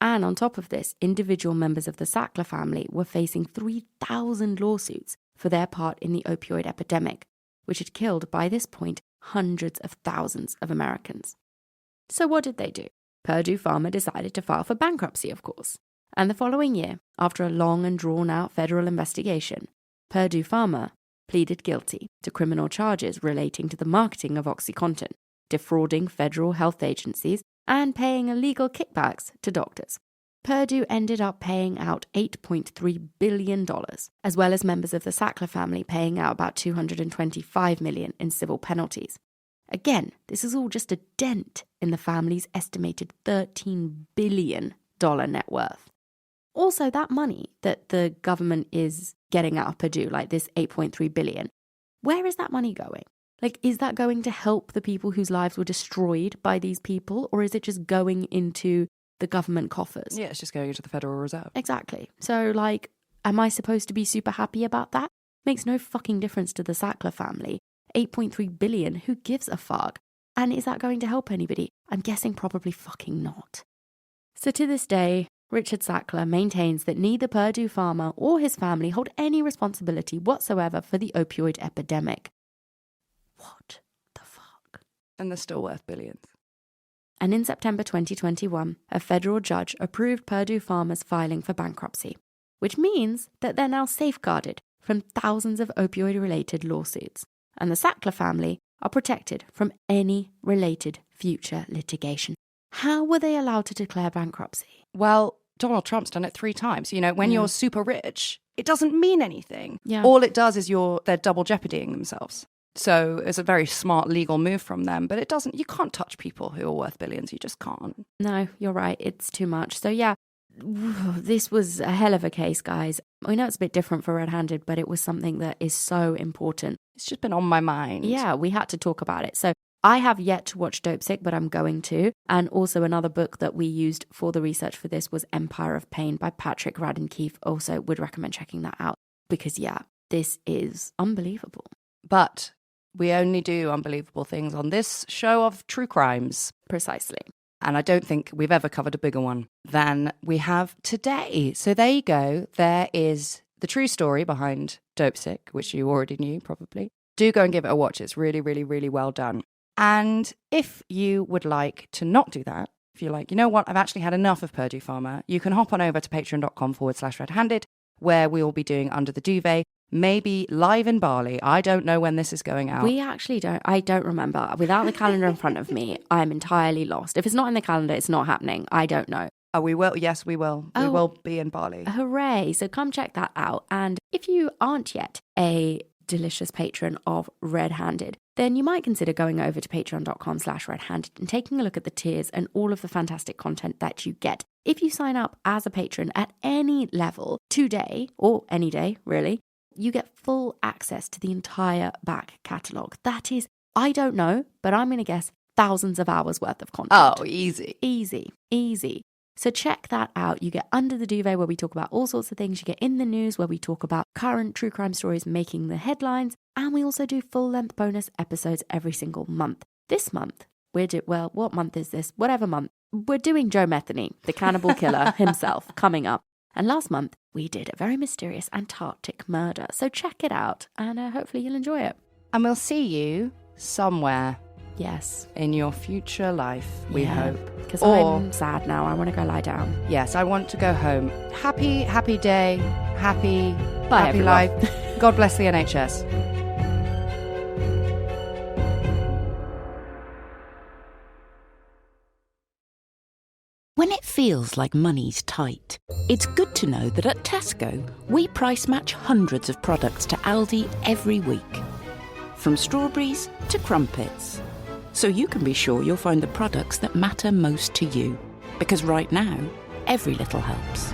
And on top of this, individual members of the Sackler family were facing 3,000 lawsuits for their part in the opioid epidemic, which had killed, by this point, hundreds of thousands of Americans. So what did they do? Purdue Pharma decided to file for bankruptcy, of course. And the following year, after a long and drawn-out federal investigation, Purdue Pharma pleaded guilty to criminal charges relating to the marketing of OxyContin, defrauding federal health agencies, and paying illegal kickbacks to doctors. Purdue ended up paying out $8.3 billion, as well as members of the Sackler family paying out about $225 million in civil penalties. Again, this is all just a dent in the family's estimated $13 billion net worth. Also, that money that the government is getting out of Purdue, like this $8.3 billion, where is that money going? Like, is that going to help the people whose lives were destroyed by these people, or is it just going into the government coffers? Yeah, it's just going into the Federal Reserve. Exactly. So, like, am I supposed to be super happy about that? Makes no fucking difference to the Sackler family. $8.3 billion, who gives a fuck? And is that going to help anybody? I'm guessing probably fucking not. So to this day, Richard Sackler maintains that neither Purdue Pharma or his family hold any responsibility whatsoever for the opioid epidemic. What the fuck? And they're still worth billions. And in September 2021, a federal judge approved Purdue Pharma's filing for bankruptcy, which means that they're now safeguarded from thousands of opioid-related lawsuits, and the Sackler family are protected from any related future litigation. How were they allowed to declare bankruptcy? Well, Donald Trump's done it 3 times. You know, when you're super rich, it doesn't mean anything. Yeah. All it does is they're double jeopardying themselves. So it's a very smart legal move from them, but you can't touch people who are worth billions. You just can't. No, you're right. It's too much. So yeah, this was a hell of a case, guys. I know it's a bit different for RedHanded, but it was something that is so important. It's just been on my mind. Yeah, we had to talk about it. So I have yet to watch Dopesick, but I'm going to. And also another book that we used for the research for this was Empire of Pain by Patrick Radden-Keefe. Also would recommend checking that out because, yeah, this is unbelievable. But we only do unbelievable things on this show of true crimes. Precisely. And I don't think we've ever covered a bigger one than we have today. So there you go. There is the true story behind Dopesick, which you already knew probably. Do go and give it a watch. It's really, really, really well done. And if you would like to not do that, if you're like, you know what, I've actually had enough of Purdue Pharma, you can hop on over to patreon.com/redhanded, where we will be doing Under the Duvet, maybe live in Bali. I don't know when this is going out. We actually don't. I don't remember. Without the calendar in front of me, I'm entirely lost. If it's not in the calendar, it's not happening. I don't know. Oh, we will. Yes, we will. We will be in Bali. Hooray. So come check that out. And if you aren't yet a delicious patron of RedHanded, then you might consider going over to patreon.com/redhanded and taking a look at the tiers and all of the fantastic content that you get. If you sign up as a patron at any level today, or any day, really, you get full access to the entire back catalogue. That is, I don't know, but I'm going to guess thousands of hours worth of content. Oh, easy. Easy. So check that out. You get Under the Duvet, where we talk about all sorts of things. You get In the News, where we talk about current true crime stories making the headlines. And we also do full-length bonus episodes every single month. This month, what month is this? Whatever month. We're doing Joe Metheny, the cannibal killer himself, coming up. And last month, we did a very mysterious Antarctic murder. So check it out, and hopefully you'll enjoy it. And we'll see you somewhere. Yes. In your future life, we hope. Because I'm sad now. I want to go lie down. Yes, I want to go home. Happy day. Happy everyone. life. God bless the NHS. When it feels like money's tight, it's good to know that at Tesco, we price match hundreds of products to Aldi every week. From strawberries to crumpets. So you can be sure you'll find the products that matter most to you. Because right now, every little helps.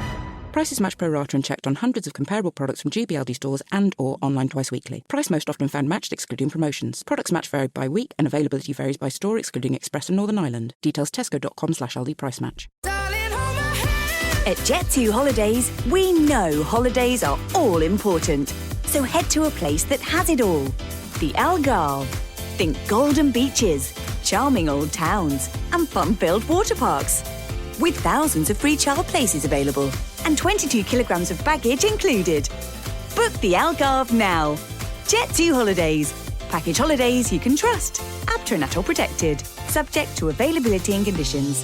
Prices match pro rata and checked on hundreds of comparable products from GB Aldi stores and or online twice weekly. Price most often found matched excluding promotions. Products match vary by week and availability varies by store excluding Express and Northern Ireland. Details tesco.com/Aldi price match. At Jet2 Holidays, we know holidays are all important. So head to a place that has it all. The Algarve. Think golden beaches, charming old towns, and fun-filled water parks. With thousands of free child places available and 22 kilograms of baggage included. Book the Algarve now. Jet2 Holidays. Package holidays you can trust. Aptra Natal protected. Subject to availability and conditions.